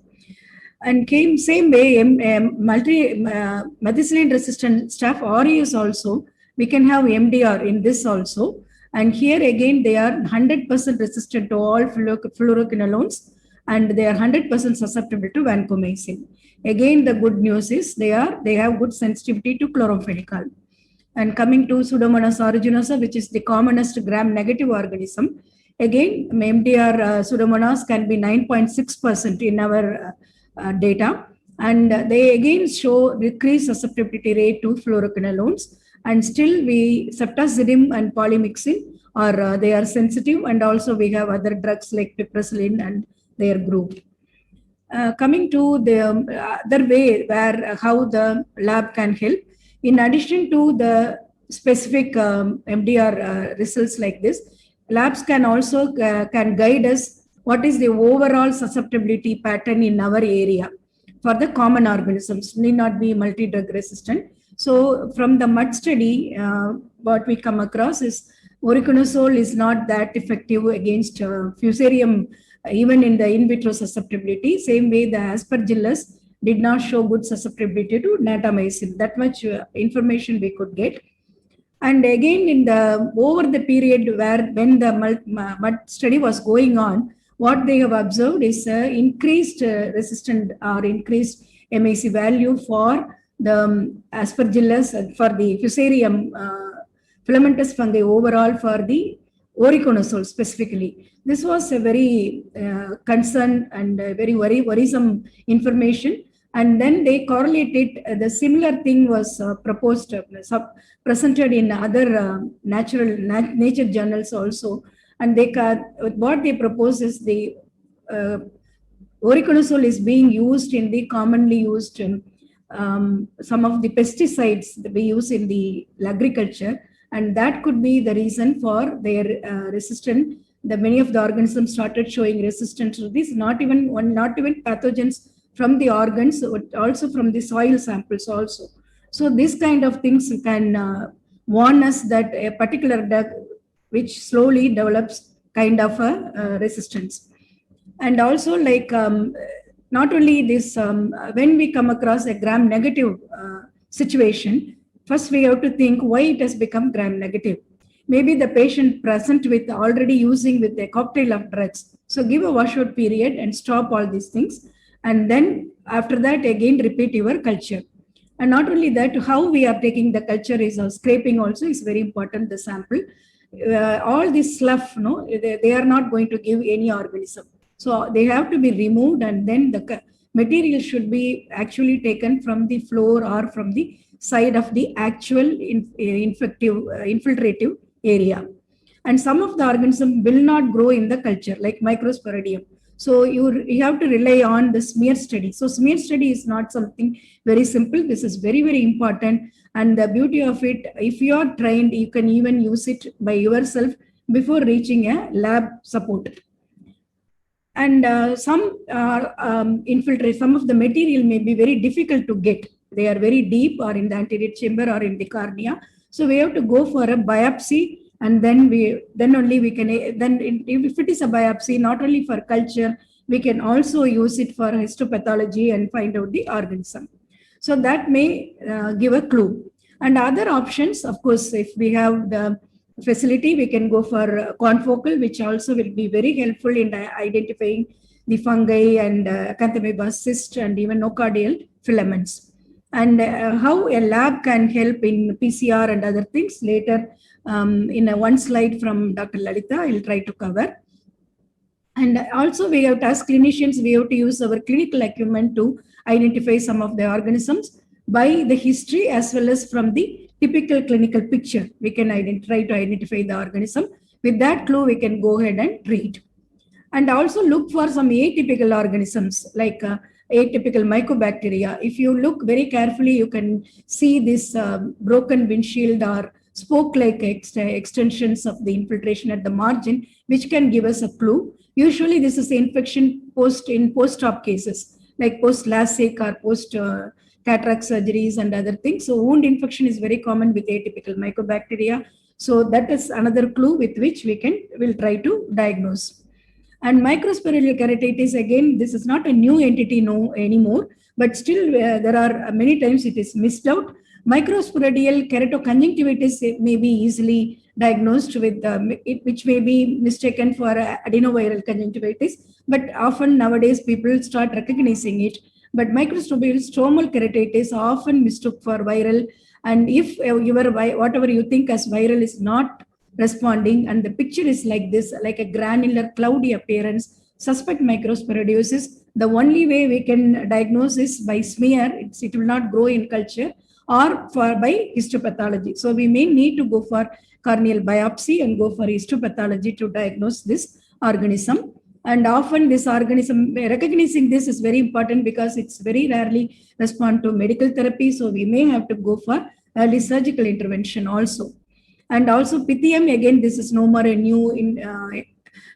And same way, methicillin-resistant Staph aureus also, we can have MDR in this also. And here again, they are 100% resistant to all fluoroquinolones, and they are 100% susceptible to vancomycin. Again, the good news is they have good sensitivity to chloramphenicol. And coming to Pseudomonas aeruginosa, which is the commonest gram-negative organism, again, MDR Pseudomonas can be 9.6% in our data, and they again show decreased susceptibility rate to fluoroquinolones. And still, ceftazidime and polymyxin they are sensitive, and also we have other drugs like piperacillin and their group. Coming to the other way how the lab can help. In addition to the specific MDR results like this, labs can also can guide us what is the overall susceptibility pattern in our area for the common organisms, need not be multi-drug resistant. So from the mud study, what we come across is voriconazole is not that effective against Fusarium even in the in vitro susceptibility. Same way the Aspergillus did not show good susceptibility to natamycin. That much information we could get. And again, in the over the period when the mud study was going on, what they have observed is increased resistant or increased MAC value for the Aspergillus, for the Fusarium filamentous fungi overall, for the Oriconosol specifically. This was a very concern and very worrisome information. And then they correlated, the similar thing was proposed, presented in other nature journals also. And what they propose is the Oriconosol is being used in the commonly used some of the pesticides that we use in the agriculture, and that could be the reason for their resistance. Many of the organisms started showing resistance to this, not even pathogens from the organs, but also from the soil samples also. So this kind of things can warn us that a particular drug which slowly develops kind of a resistance. And also, like not only this, when we come across a gram-negative situation, first we have to think why it has become gram-negative. Maybe the patient present with already using with a cocktail of drugs. So give a washout period and stop all these things. And then after that, again, repeat your culture. And not only that, how we are taking the culture is scraping also is very important, the sample. All this slough, no, they are not going to give any organism. So they have to be removed, and then the material should be actually taken from the floor or from the side of the actual infiltrative area. And some of the organisms will not grow in the culture, like Microsporidium. So you have to rely on the smear study. So smear study is not something very simple. This is very, very important. And the beauty of it, if you are trained, you can even use it by yourself before reaching a lab support. And some infiltrate, some of the material may be very difficult to get. They are very deep or in the anterior chamber or in the cornea. So we have to go for a biopsy, and then only we can, if it is a biopsy, not only for culture, we can also use it for histopathology and find out the organism. So that may give a clue. And other options, of course, if we have the facility, we can go for confocal, which also will be very helpful in identifying the fungi and Acanthamoeba cyst and even nocardial filaments. And how a lab can help in PCR and other things later in one slide from Dr. Lalitha, I will try to cover. And also we have to, as clinicians, we have to use our clinical acumen to identify some of the organisms by the history as well as from the typical clinical picture. We can try to identify the organism. With that clue, we can go ahead and treat. And also look for some atypical organisms like atypical mycobacteria. If you look very carefully, you can see this broken windshield or spoke-like extensions of the infiltration at the margin, which can give us a clue. Usually this is infection post-op cases, like post-LASIK or post-cataract surgeries and other things. So wound infection is very common with atypical mycobacteria. So that is another clue with which we'll try to diagnose. And microsporidial keratitis, again, this is not a new entity anymore, but still there are many times it is missed out. Microsporidial keratoconjunctivitis may be easily diagnosed with, which may be mistaken for adenoviral conjunctivitis, but often nowadays people start recognizing it. But microsporidial stromal keratitis often mistook for viral, and if whatever you think as viral is not responding and the picture is like this, like a granular cloudy appearance, suspect microsporidiosis. The only way we can diagnose is by smear. It will not grow in culture, or by histopathology. So we may need to go for corneal biopsy and go for histopathology to diagnose this organism. And often this organism, recognizing this is very important because it's very rarely respond to medical therapy. So we may have to go for early surgical intervention also. And also Pythium, again, this is no more a new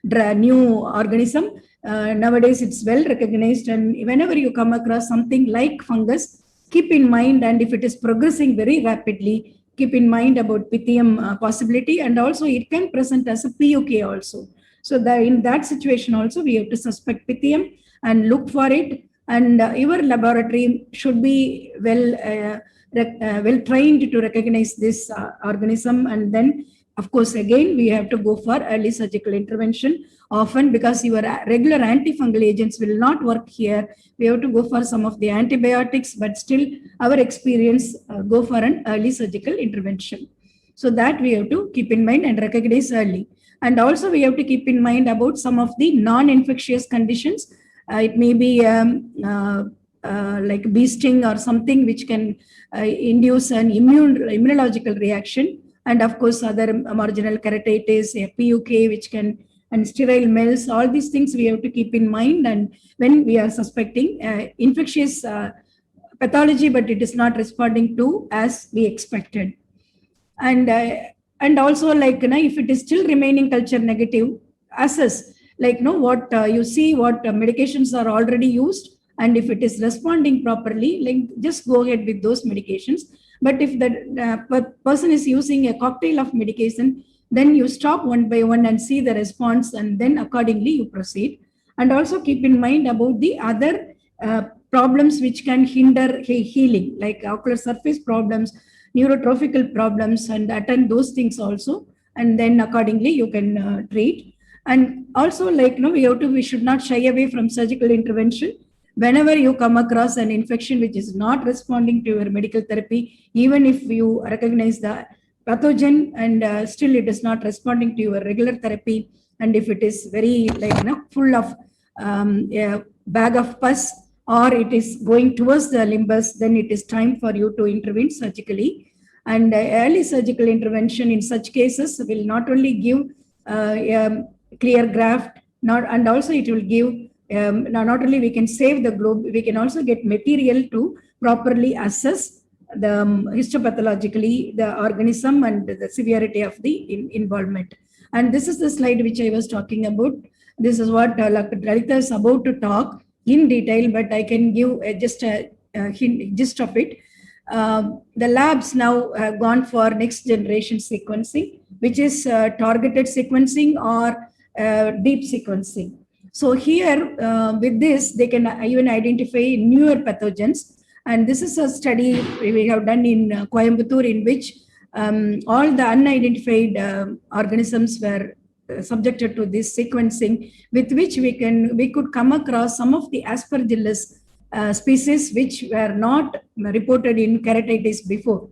organism. Nowadays it's well recognized, and whenever you come across something like fungus, keep in mind, and if it is progressing very rapidly, keep in mind about Pythium possibility. And also it can present as a PUK also. So that in that situation also, we have to suspect pythium and look for it. And your laboratory should be well trained to recognize this organism. And then, of course, again, we have to go for early surgical intervention. Often, because your regular antifungal agents will not work here, we have to go for some of the antibiotics, but still our experience go for an early surgical intervention. So that we have to keep in mind and recognize early. And also we have to keep in mind about some of the non-infectious conditions. It may be like bee sting or something which can induce an immunological reaction. And of course, other marginal keratitis, a PUK, which can, and sterile melts, all these things we have to keep in mind. And when we are suspecting infectious pathology, but it is not responding to as we expected. And also, like, if it is still remaining culture negative, assess, like, what you see, what medications are already used, and if it is responding properly, like, just go ahead with those medications. But if the person is using a cocktail of medication, then you stop one by one and see the response, and then accordingly you proceed. And also keep in mind about the other problems which can hinder healing, like ocular surface problems, neurotrophical problems, and attend those things also. And then accordingly you can treat. And also, like, we should not shy away from surgical intervention. Whenever you come across an infection which is not responding to your medical therapy, even if you recognize the pathogen and still it is not responding to your regular therapy, and if it is very, like, full of a bag of pus, or it is going towards the limbus, then it is time for you to intervene surgically. And early surgical intervention in such cases will not only give a clear graft, and also it will give, not only we can save the globe, we can also get material to properly assess the histopathologically the organism and the severity of the involvement. And this is the slide which I was talking about. This is what Lalitha is about to talk in detail, but I can give just a gist of it. The labs now have gone for next generation sequencing, which is targeted sequencing or deep sequencing. So here with this, they can even identify newer pathogens. And this is a study we have done in Coimbatore, in which all the unidentified organisms were subjected to this sequencing, with which we could come across some of the Aspergillus species which were not reported in keratitis before.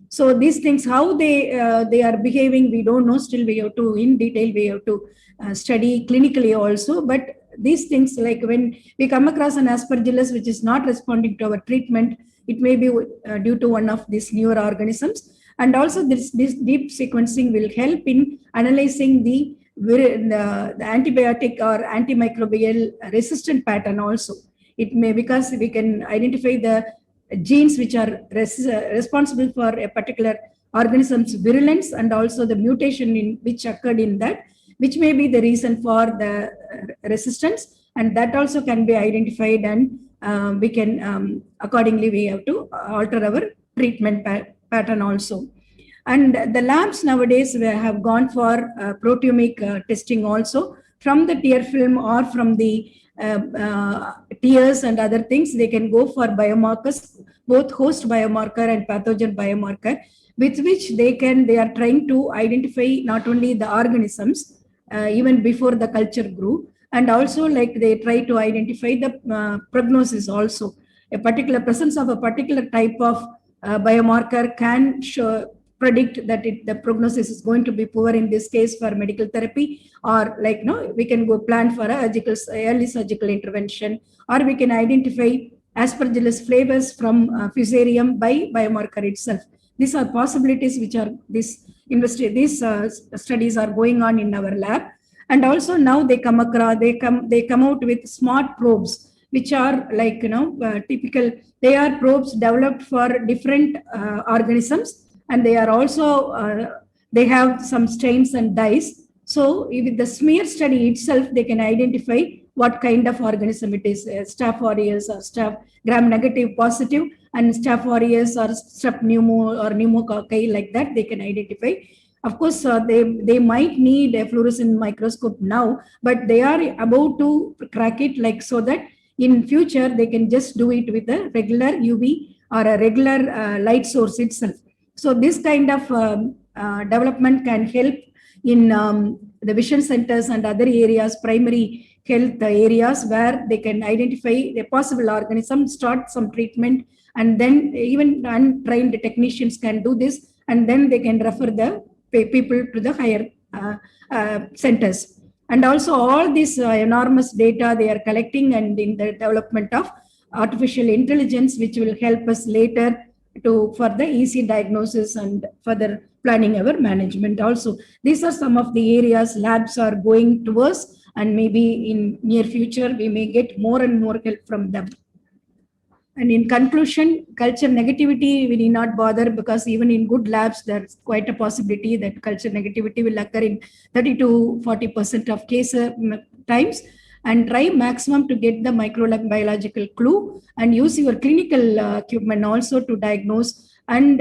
So these things, how they are behaving, we don't know. Still, we have to, in detail, we have to study clinically also. But these things, like when we come across an Aspergillus which is not responding to our treatment, it may be due to one of these newer organisms. And also this deep sequencing will help in analyzing the antibiotic or antimicrobial resistant pattern also. It may, because we can identify the genes which are responsible for a particular organism's virulence, and also the mutation which occurred in that, which may be the reason for the resistance, and that also can be identified, and we can accordingly we have to alter our treatment pattern also. And the labs nowadays have gone for proteomic testing also from the tear film or from the tears and other things. They can go for biomarkers, both host biomarker and pathogen biomarker, with which they are trying to identify not only the organisms even before the culture grew, and also, like, they try to identify the prognosis also. A particular presence of a particular type of biomarker can predict that the prognosis is going to be poor in this case for medical therapy, or, like, we can go plan for early surgical intervention, or we can identify Aspergillus flavus from Fusarium by biomarker itself. These are possibilities which are these studies are going on in our lab. And also now they come out with smart probes, which are, like, typical. They are probes developed for different organisms, and they are also they have some stains and dyes. So with the smear study itself, they can identify what kind of organism it is, Staph aureus or Staph gram-negative positive, and Staph aureus or Strep pneumo or pneumococci, like that they can identify. Of course, they might need a fluorescent microscope now, but they are about to crack it, like, so that in future they can just do it with a regular UV or a regular light source itself. So this kind of development can help in the vision centers and other areas, primary health areas, where they can identify a possible organism, start some treatment, and then even untrained technicians can do this, and then they can refer the people to the higher centers. And also all this enormous data they are collecting, and in the development of artificial intelligence, which will help us later to further easy diagnosis and further planning our management also. These are some of the areas labs are going towards, and maybe in near future we may get more and more help from them. And in conclusion, culture negativity we need not bother, because even in good labs there's quite a possibility that culture negativity will occur in 30 to 40% of cases times. And try maximum to get the microbiological clue, and use your clinical equipment also to diagnose. And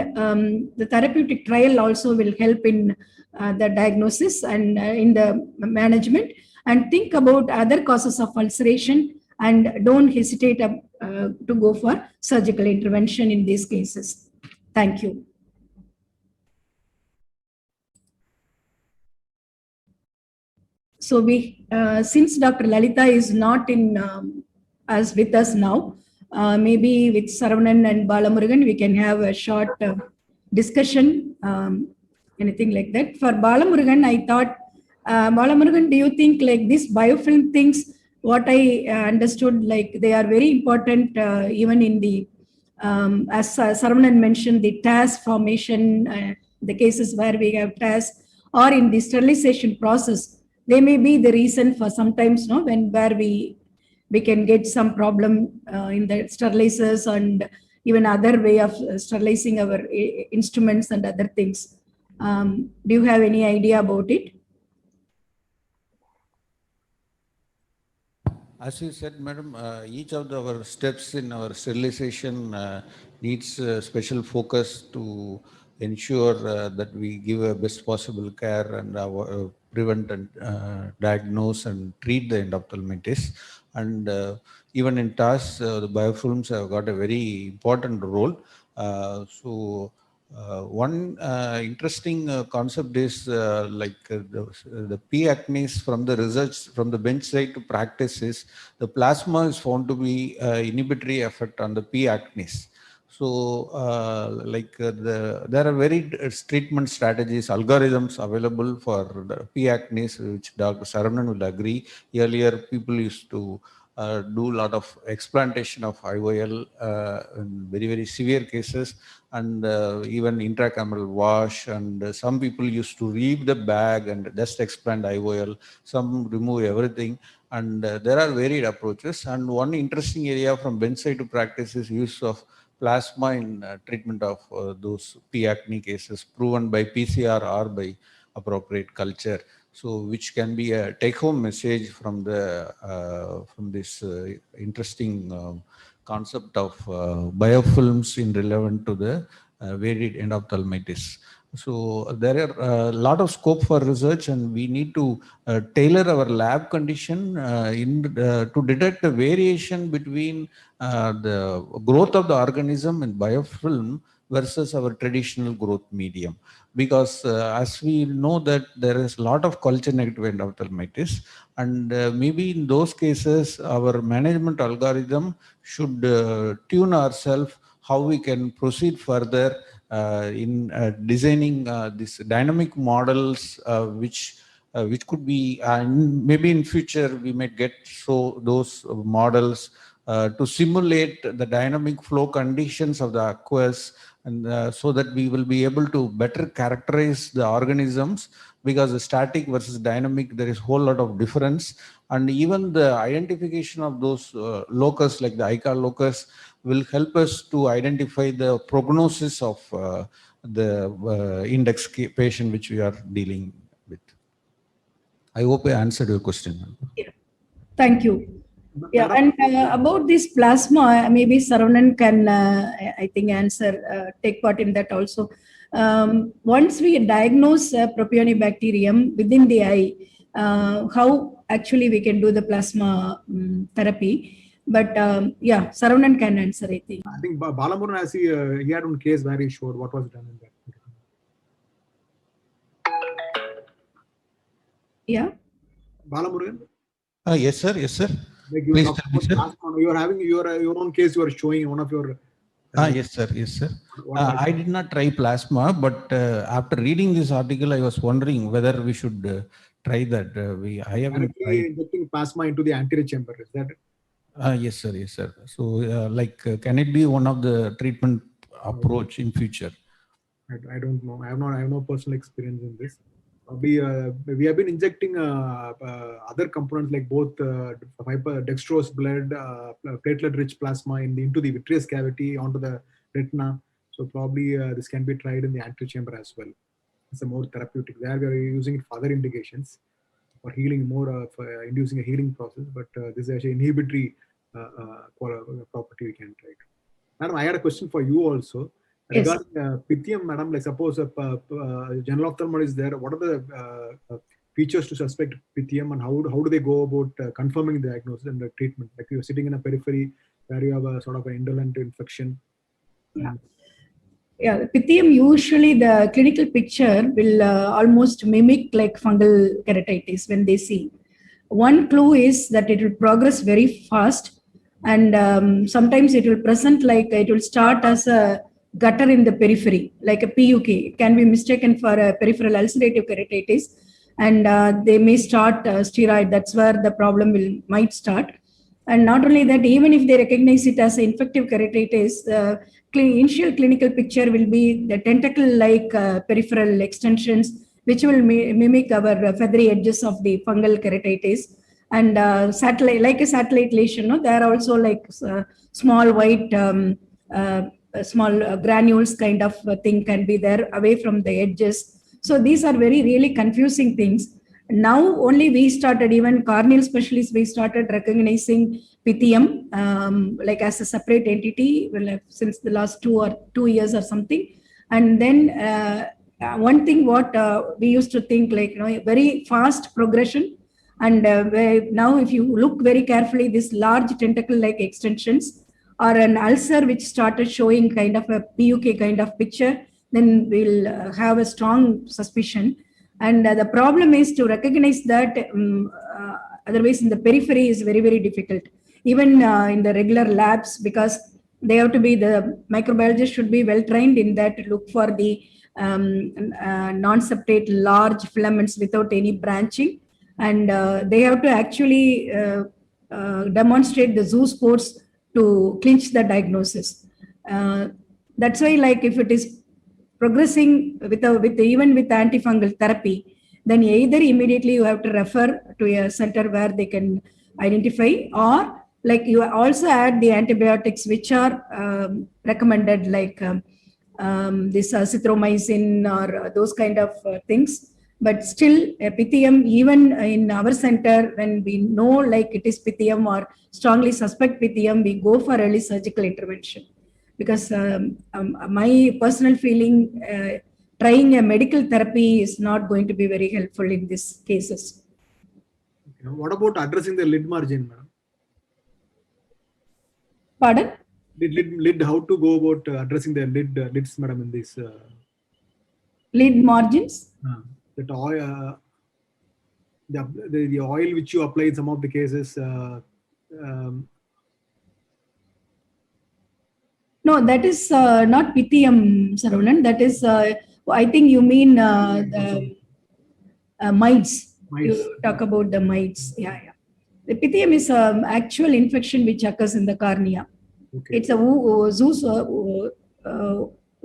the therapeutic trial also will help in the diagnosis and in the management. And think about other causes of ulceration, and don't hesitate to go for surgical intervention in these cases. Thank you. So we, since Dr. Lalita is not in as with us now, maybe with Saravanan and Balamurugan, we can have a short discussion, anything like that. For Balamurugan, I thought, Balamurugan, do you think like this biofilm things, what I understood, like they are very important even in the, as Saravanan mentioned, the TAS formation, the cases where we have TAS, or in the sterilization process, they may be the reason for sometimes, no, when where we can get some problem in the sterilizers and even other way of sterilizing our instruments and other things. Do you have any idea about it? As you said, Madam, each of our steps in our sterilization needs special focus to ensure that we give a best possible care and prevent and diagnose and treat the endophthalmitis. And even in TAS, the biofilms have got a very important role. One interesting concept is the P. acnes from the research, from the bench side to practice, is the plasma is found to be inhibitory effect on the P. acnes. So there are varied treatment strategies, algorithms available for the P. acnes, which Dr. Saravanan will agree. Earlier, people used to do a lot of explantation of IOL in very, very severe cases, and even intracameral wash, and some people used to leave the bag and just explant IOL, some remove everything, and there are varied approaches. And one interesting area from bedside to practice is use of plasma in treatment of those P. acne cases, proven by PCR or by appropriate culture. So, which can be a take-home message from the from this interesting concept of biofilms in relevant to the varied endophthalmitis. So there are a lot of scope for research, and we need to tailor our lab condition to detect the variation between the growth of the organism in biofilm versus our traditional growth medium. Because as we know that there is a lot of culture negative endophthalmitis, and maybe in those cases our management algorithm should tune ourselves how we can proceed further in designing these dynamic models, which could be, maybe in future we may get those models to simulate the dynamic flow conditions of the aqueous, and so that we will be able to better characterize the organisms, because the static versus dynamic, there is a whole lot of difference. And even the identification of those locus, like the ICAR locus, will help us to identify the prognosis of the index patient which we are dealing with. I hope I answered your question. Yeah. Thank you. Yeah, and about this plasma, maybe Saravanan can, I think, take part in that also. Once we diagnose propionibacterium within the eye, how actually we can do the plasma therapy. But yeah, Saravanan can answer, I think. I think Balamurugan, as he had one case where he showed what was done in that. Yeah. Balamurugan? Yes, sir. Yes, sir. Like you, Please were tell me, sir. you are having your own case, you are showing one of your. Yes, sir. Yes, sir. I did not try plasma, but after reading this article, I was wondering whether we should try that. I haven't tried. Injecting plasma into the anterior chamber, is that? Yes, sir. Yes, sir. So, can it be one of the treatment approach in future? I don't know. I have no personal experience in this. We have been injecting other components like both dextrose blood, platelet-rich plasma into the vitreous cavity onto the retina. So probably this can be tried in the anterior chamber as well. It's a more therapeutic. There we are using it for other indications, for healing, more of inducing a healing process. But this is actually inhibitory property we can try. Madam, I had a question for you also. Yes. Regarding pythium, madam, like suppose a general ophthalmologist is there, what are the features to suspect pythium, and how do they go about confirming the diagnosis and the treatment? Like you're sitting in a periphery where you have a sort of an indolent infection. Yeah, pythium, usually the clinical picture will almost mimic like fungal keratitis when they see. One clue is that it will progress very fast, and sometimes it will present like it will start as a gutter in the periphery, like a PUK. It can be mistaken for a peripheral ulcerative keratitis, and they may start steroid. That's where the problem might start. And not only that, even if they recognize it as infective keratitis, the initial clinical picture will be the tentacle-like peripheral extensions, which will mimic our feathery edges of the fungal keratitis. And satellite, like a satellite lesion, no? There are also like small white, small granules kind of thing can be there away from the edges. So these are really confusing things. Now only we started, even corneal specialists, we started recognizing pythium like as a separate entity since the last 2 years or something. And then one thing what we used to think, like, very fast progression. And now if you look very carefully, this large tentacle-like extensions or an ulcer which started showing kind of a PUK kind of picture, then we'll have a strong suspicion. And the problem is to recognize that, otherwise in the periphery is very difficult. Even in the regular labs, because they have to be, the microbiologist should be well trained in that, to look for the non-septate large filaments without any branching. And they have to actually demonstrate the zoospores to clinch the diagnosis. That's why, like, if it is progressing even with antifungal therapy, then either immediately you have to refer to a center where they can identify, or like you also add the antibiotics which are recommended, like this azithromycin or those kind of things. But still, pythium, even in our center, when we know like it is pythium or strongly suspect pythium, we go for early surgical intervention. Because my personal feeling, trying a medical therapy is not going to be very helpful in these cases. What about addressing the lid margin, madam? Pardon? Lid, how to go about addressing the lids, madam, in this? Lid margins? That oil, the oil which you apply in some of the cases. No, that is not pythium, Saravanan. That is, I think you mean the mites. You talk about the mites. Yeah. The pythium is an actual infection which occurs in the cornea. Okay. It's a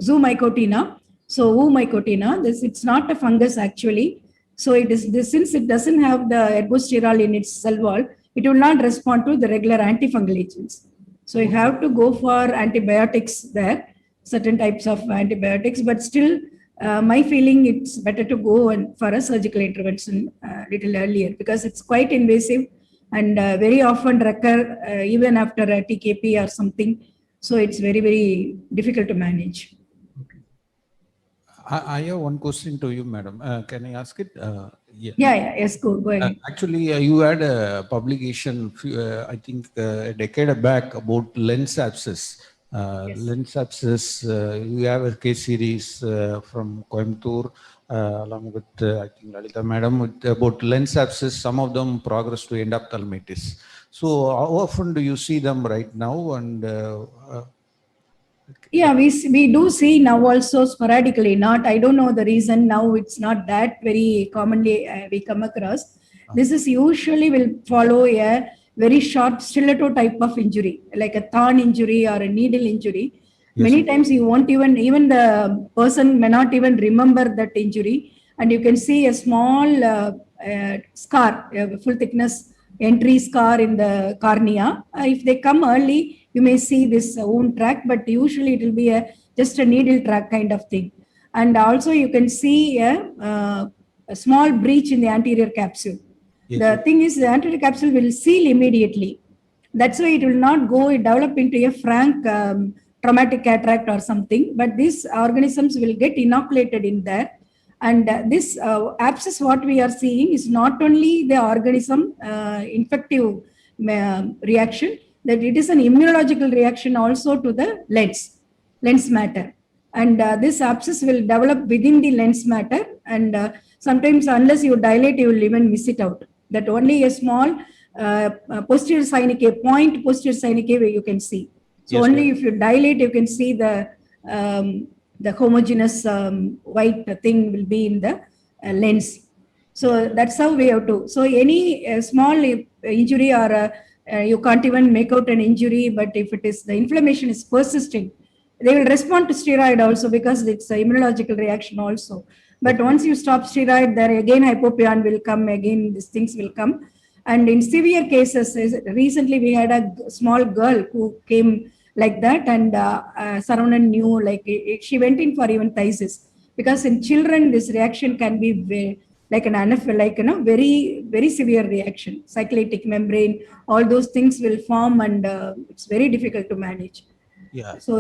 zoomycotina. So oomycotina, it's not a fungus actually. So it is this, since it doesn't have the ergosterol in its cell wall, it will not respond to the regular antifungal agents. So you have to go for antibiotics there, certain types of antibiotics, but still my feeling it's better to go for a surgical intervention a little earlier, because it's quite invasive and very often recur even after a TKP or something. So it's very difficult to manage. I have one question to you, madam. Can I ask it? Yeah. Yeah, yes, go ahead. Actually, you had a publication, I think a decade back, about lens abscess. Yes. Lens abscess, you have a case series from Coimbatore, along with, I think, Lalita madam, about lens abscess. Some of them progress to endophthalmitis. So how often do you see them right now? And Yeah, we do see now also sporadically. Not, I don't know the reason now. It's not that very commonly we come across. This is usually will follow a very short stiletto type of injury, like a thorn injury or a needle injury. Yes. Many times you won't even the person may not even remember that injury, and you can see a small scar, full thickness entry scar in the cornea. If they come early, you may see this wound track, but usually it will be just a needle track kind of thing. And also you can see a small breach in the anterior capsule. Yes, The yes. thing is, the anterior capsule will seal immediately. That's why it will not go develop into a frank traumatic cataract or something, but these organisms will get inoculated in there. And this abscess, what we are seeing is not only the organism infective reaction, that it is an immunological reaction also to the lens matter. And this abscess will develop within the lens matter. And sometimes, unless you dilate, you will even miss it out. That only a small posterior synechiae, point posterior synechiae where you can see. So Yes, only yes. if you dilate, you can see the homogeneous white thing will be in the lens. So that's how we have to. So any small injury or you can't even make out an injury, but if it is the inflammation is persistent, they will respond to steroid also because it's an immunological reaction also. But once you stop steroid, there again hypopion will come, again these things will come. And in severe cases, recently we had a small girl who came like that, and Saravanan knew, like she went in for even phthisis, because in children this reaction can be like an like very very severe reaction, cyclitic membrane, all those things will form, and it's very difficult to manage. Yeah. So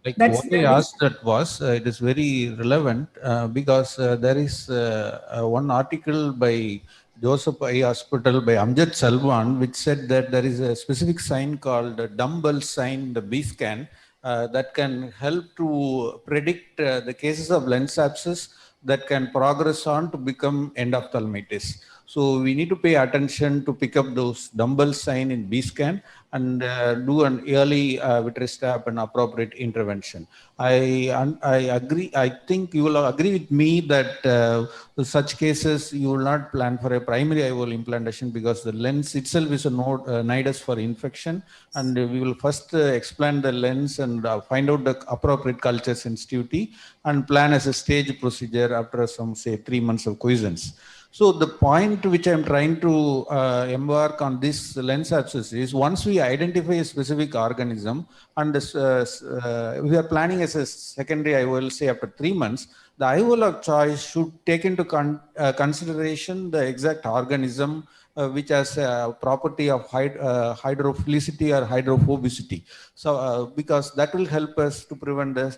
Like that's what I asked that was, it is very relevant because there is one article by Joseph Eye Hospital by Amjad Salwan, which said that there is a specific sign called the dumbbell sign, the B scan, that can help to predict the cases of lens abscess that can progress on to become endophthalmitis. So we need to pay attention to pick up those dumbbell sign in B scan and do an early vitreous tap and appropriate intervention. I agree. I think you will agree with me that in such cases you will not plan for a primary IOL implantation because the lens itself is a nidus for infection, and we will first explant the lens and find out the appropriate culture sensitivity and plan as a stage procedure after some, say, 3 months of quiescence. So the point which I'm trying to embark on this lens abscess is, once we identify a specific organism and we are planning as a secondary IOL, say after 3 months, the IOL of choice should take into consideration the exact organism which has a property of hydrophilicity or hydrophobicity. So because that will help us to prevent the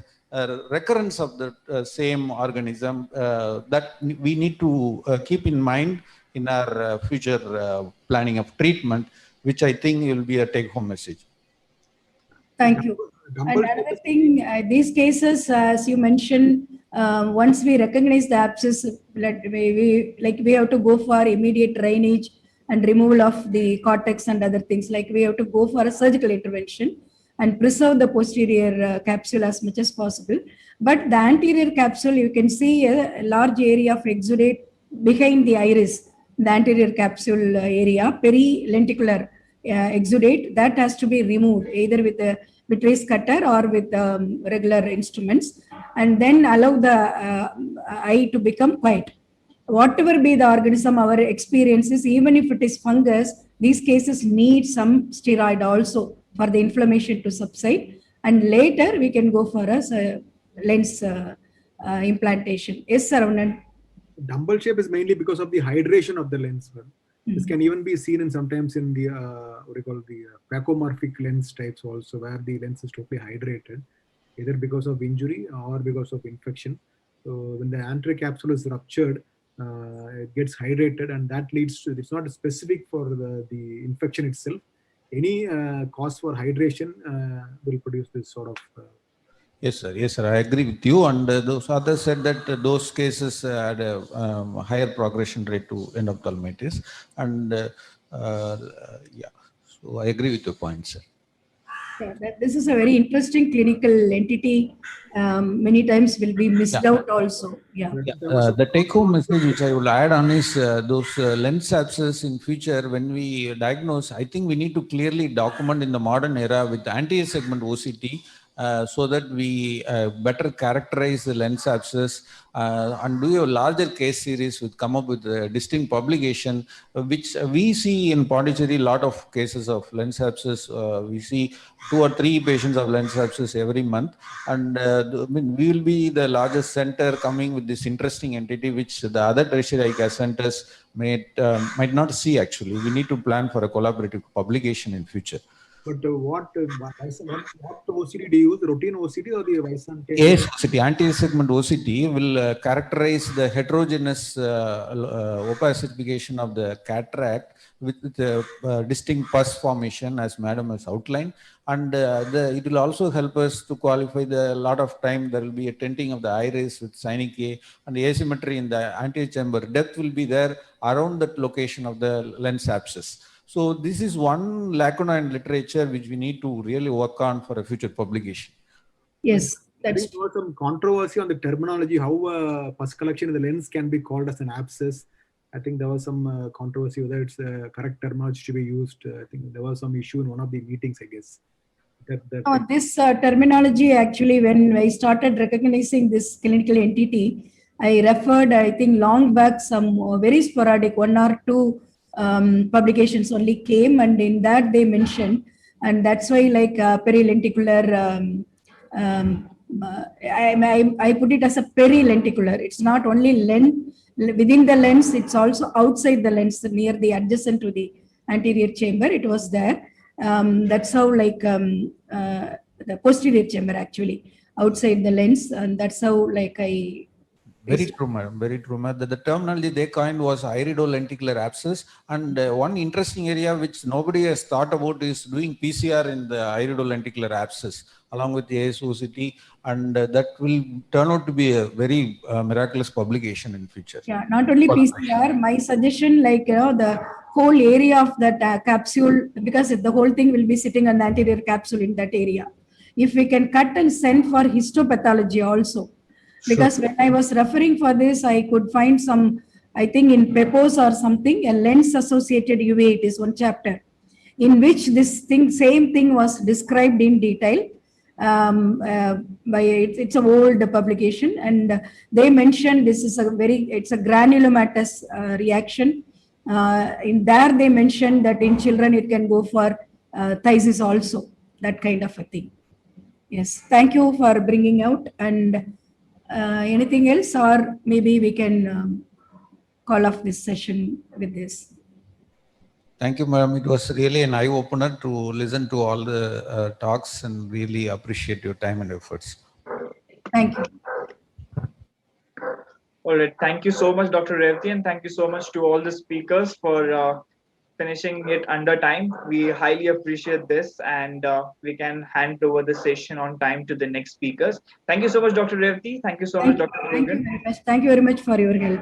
recurrence of the same organism that we need to keep in mind in our future planning of treatment, which I think will be a take-home message. Thank you. Dumbbell And another thing, these cases, as you mentioned, once we recognize the abscess, we have to go for immediate drainage and removal of the cortex and other things. Like we have to go for a surgical intervention and preserve the posterior capsule as much as possible. But the anterior capsule, you can see a large area of exudate behind the iris, the anterior capsule area, perilenticular exudate, that has to be removed either with a vitreous cutter or with regular instruments, and then allow the eye to become quiet. Whatever be the organism, our experiences, even if it is fungus, these cases need some steroid also for the inflammation to subside, and later we can go for a lens implantation. Yes, Saravanan. Dumbbell shape is mainly because of the hydration of the lens. This can even be seen in sometimes in the what do you call the pacomorphic lens types also, where the lens is totally hydrated, either because of injury or because of infection. So when the anterior capsule is ruptured, it gets hydrated, and that leads to, it's not specific for the infection itself. Any cause for hydration will produce this sort of. Yes, sir. Yes, sir. I agree with you. And those others said that those cases had a higher progression rate to endophthalmitis. And yeah, so I agree with your point, sir. Yeah, this is a very interesting clinical entity. Many times will be missed out also. Yeah. The take-home message which I will add on is those lens abscess in future when we diagnose, I think we need to clearly document in the modern era with anterior segment OCT so that we better characterize the lens abscess and do a larger case series with come up with a distinct publication, which we see in Pondicherry a lot of cases of lens abscess. We see 2 or 3 patients of lens abscess every month, and I mean, we will be the largest center coming with this interesting entity, which the other tertiary eye care centers might not see. Actually, we need to plan for a collaborative publication in future. But what OCT do you use? Routine OCT or the Weissenstein? Yes, OCT, anterior segment OCT will characterize the heterogeneous opacification of the cataract with distinct pus formation, as madam has outlined. And it will also help us to qualify the lot of time there will be a tenting of the iris with Synechiae A, and the asymmetry in the anterior chamber depth will be there around that location of the lens abscess. So this is one lacuna in literature which we need to really work on for a future publication. Yes, I that's think there was some controversy on the terminology, how pus collection in the lens can be called as an abscess. I think there was some controversy whether it's the correct terminology to be used. I think there was some issue in one of the meetings, I guess. This terminology, actually, when I started recognizing this clinical entity, I referred, I think, long back, some very sporadic 1 or 2 publications only came, and in that they mentioned, and that's why like perilenticular, I put it as a perilenticular. It's not only lens, within the lens, it's also outside the lens, near the adjacent to the anterior chamber, it was there. That's how like the posterior chamber actually outside the lens, and that's how like I. Very true, madam. Very true, madam. The terminology they coined was iridolenticular abscess, and one interesting area which nobody has thought about is doing PCR in the iridolenticular abscess along with the ASOCT, and that will turn out to be a very miraculous publication in future. Yeah, not only PCR. My suggestion, like the whole area of that capsule, because the whole thing will be sitting on the anterior capsule in that area. If we can cut and send for histopathology also. Because when I was referring for this, I could find some, I think in PEPOS or something, a lens associated uveitis is one chapter, in which this same thing was described in detail. It's an old publication, and they mentioned this is it's a granulomatous reaction. In there, they mentioned that in children it can go for phthisis also, that kind of a thing. Yes, thank you for bringing out. And anything else, or maybe we can call off this session with this. Thank you, ma'am. It was really an eye-opener to listen to all the talks, and really appreciate your time and efforts. Thank you. All right. Thank you so much, Dr. Revati, and thank you so much to all the speakers for finishing it under time. We highly appreciate this, and we can hand over the session on time to the next speakers. Thank you so much, Dr. Revati. Thank you so much, Dr. Murugan. Thank you very much for your help.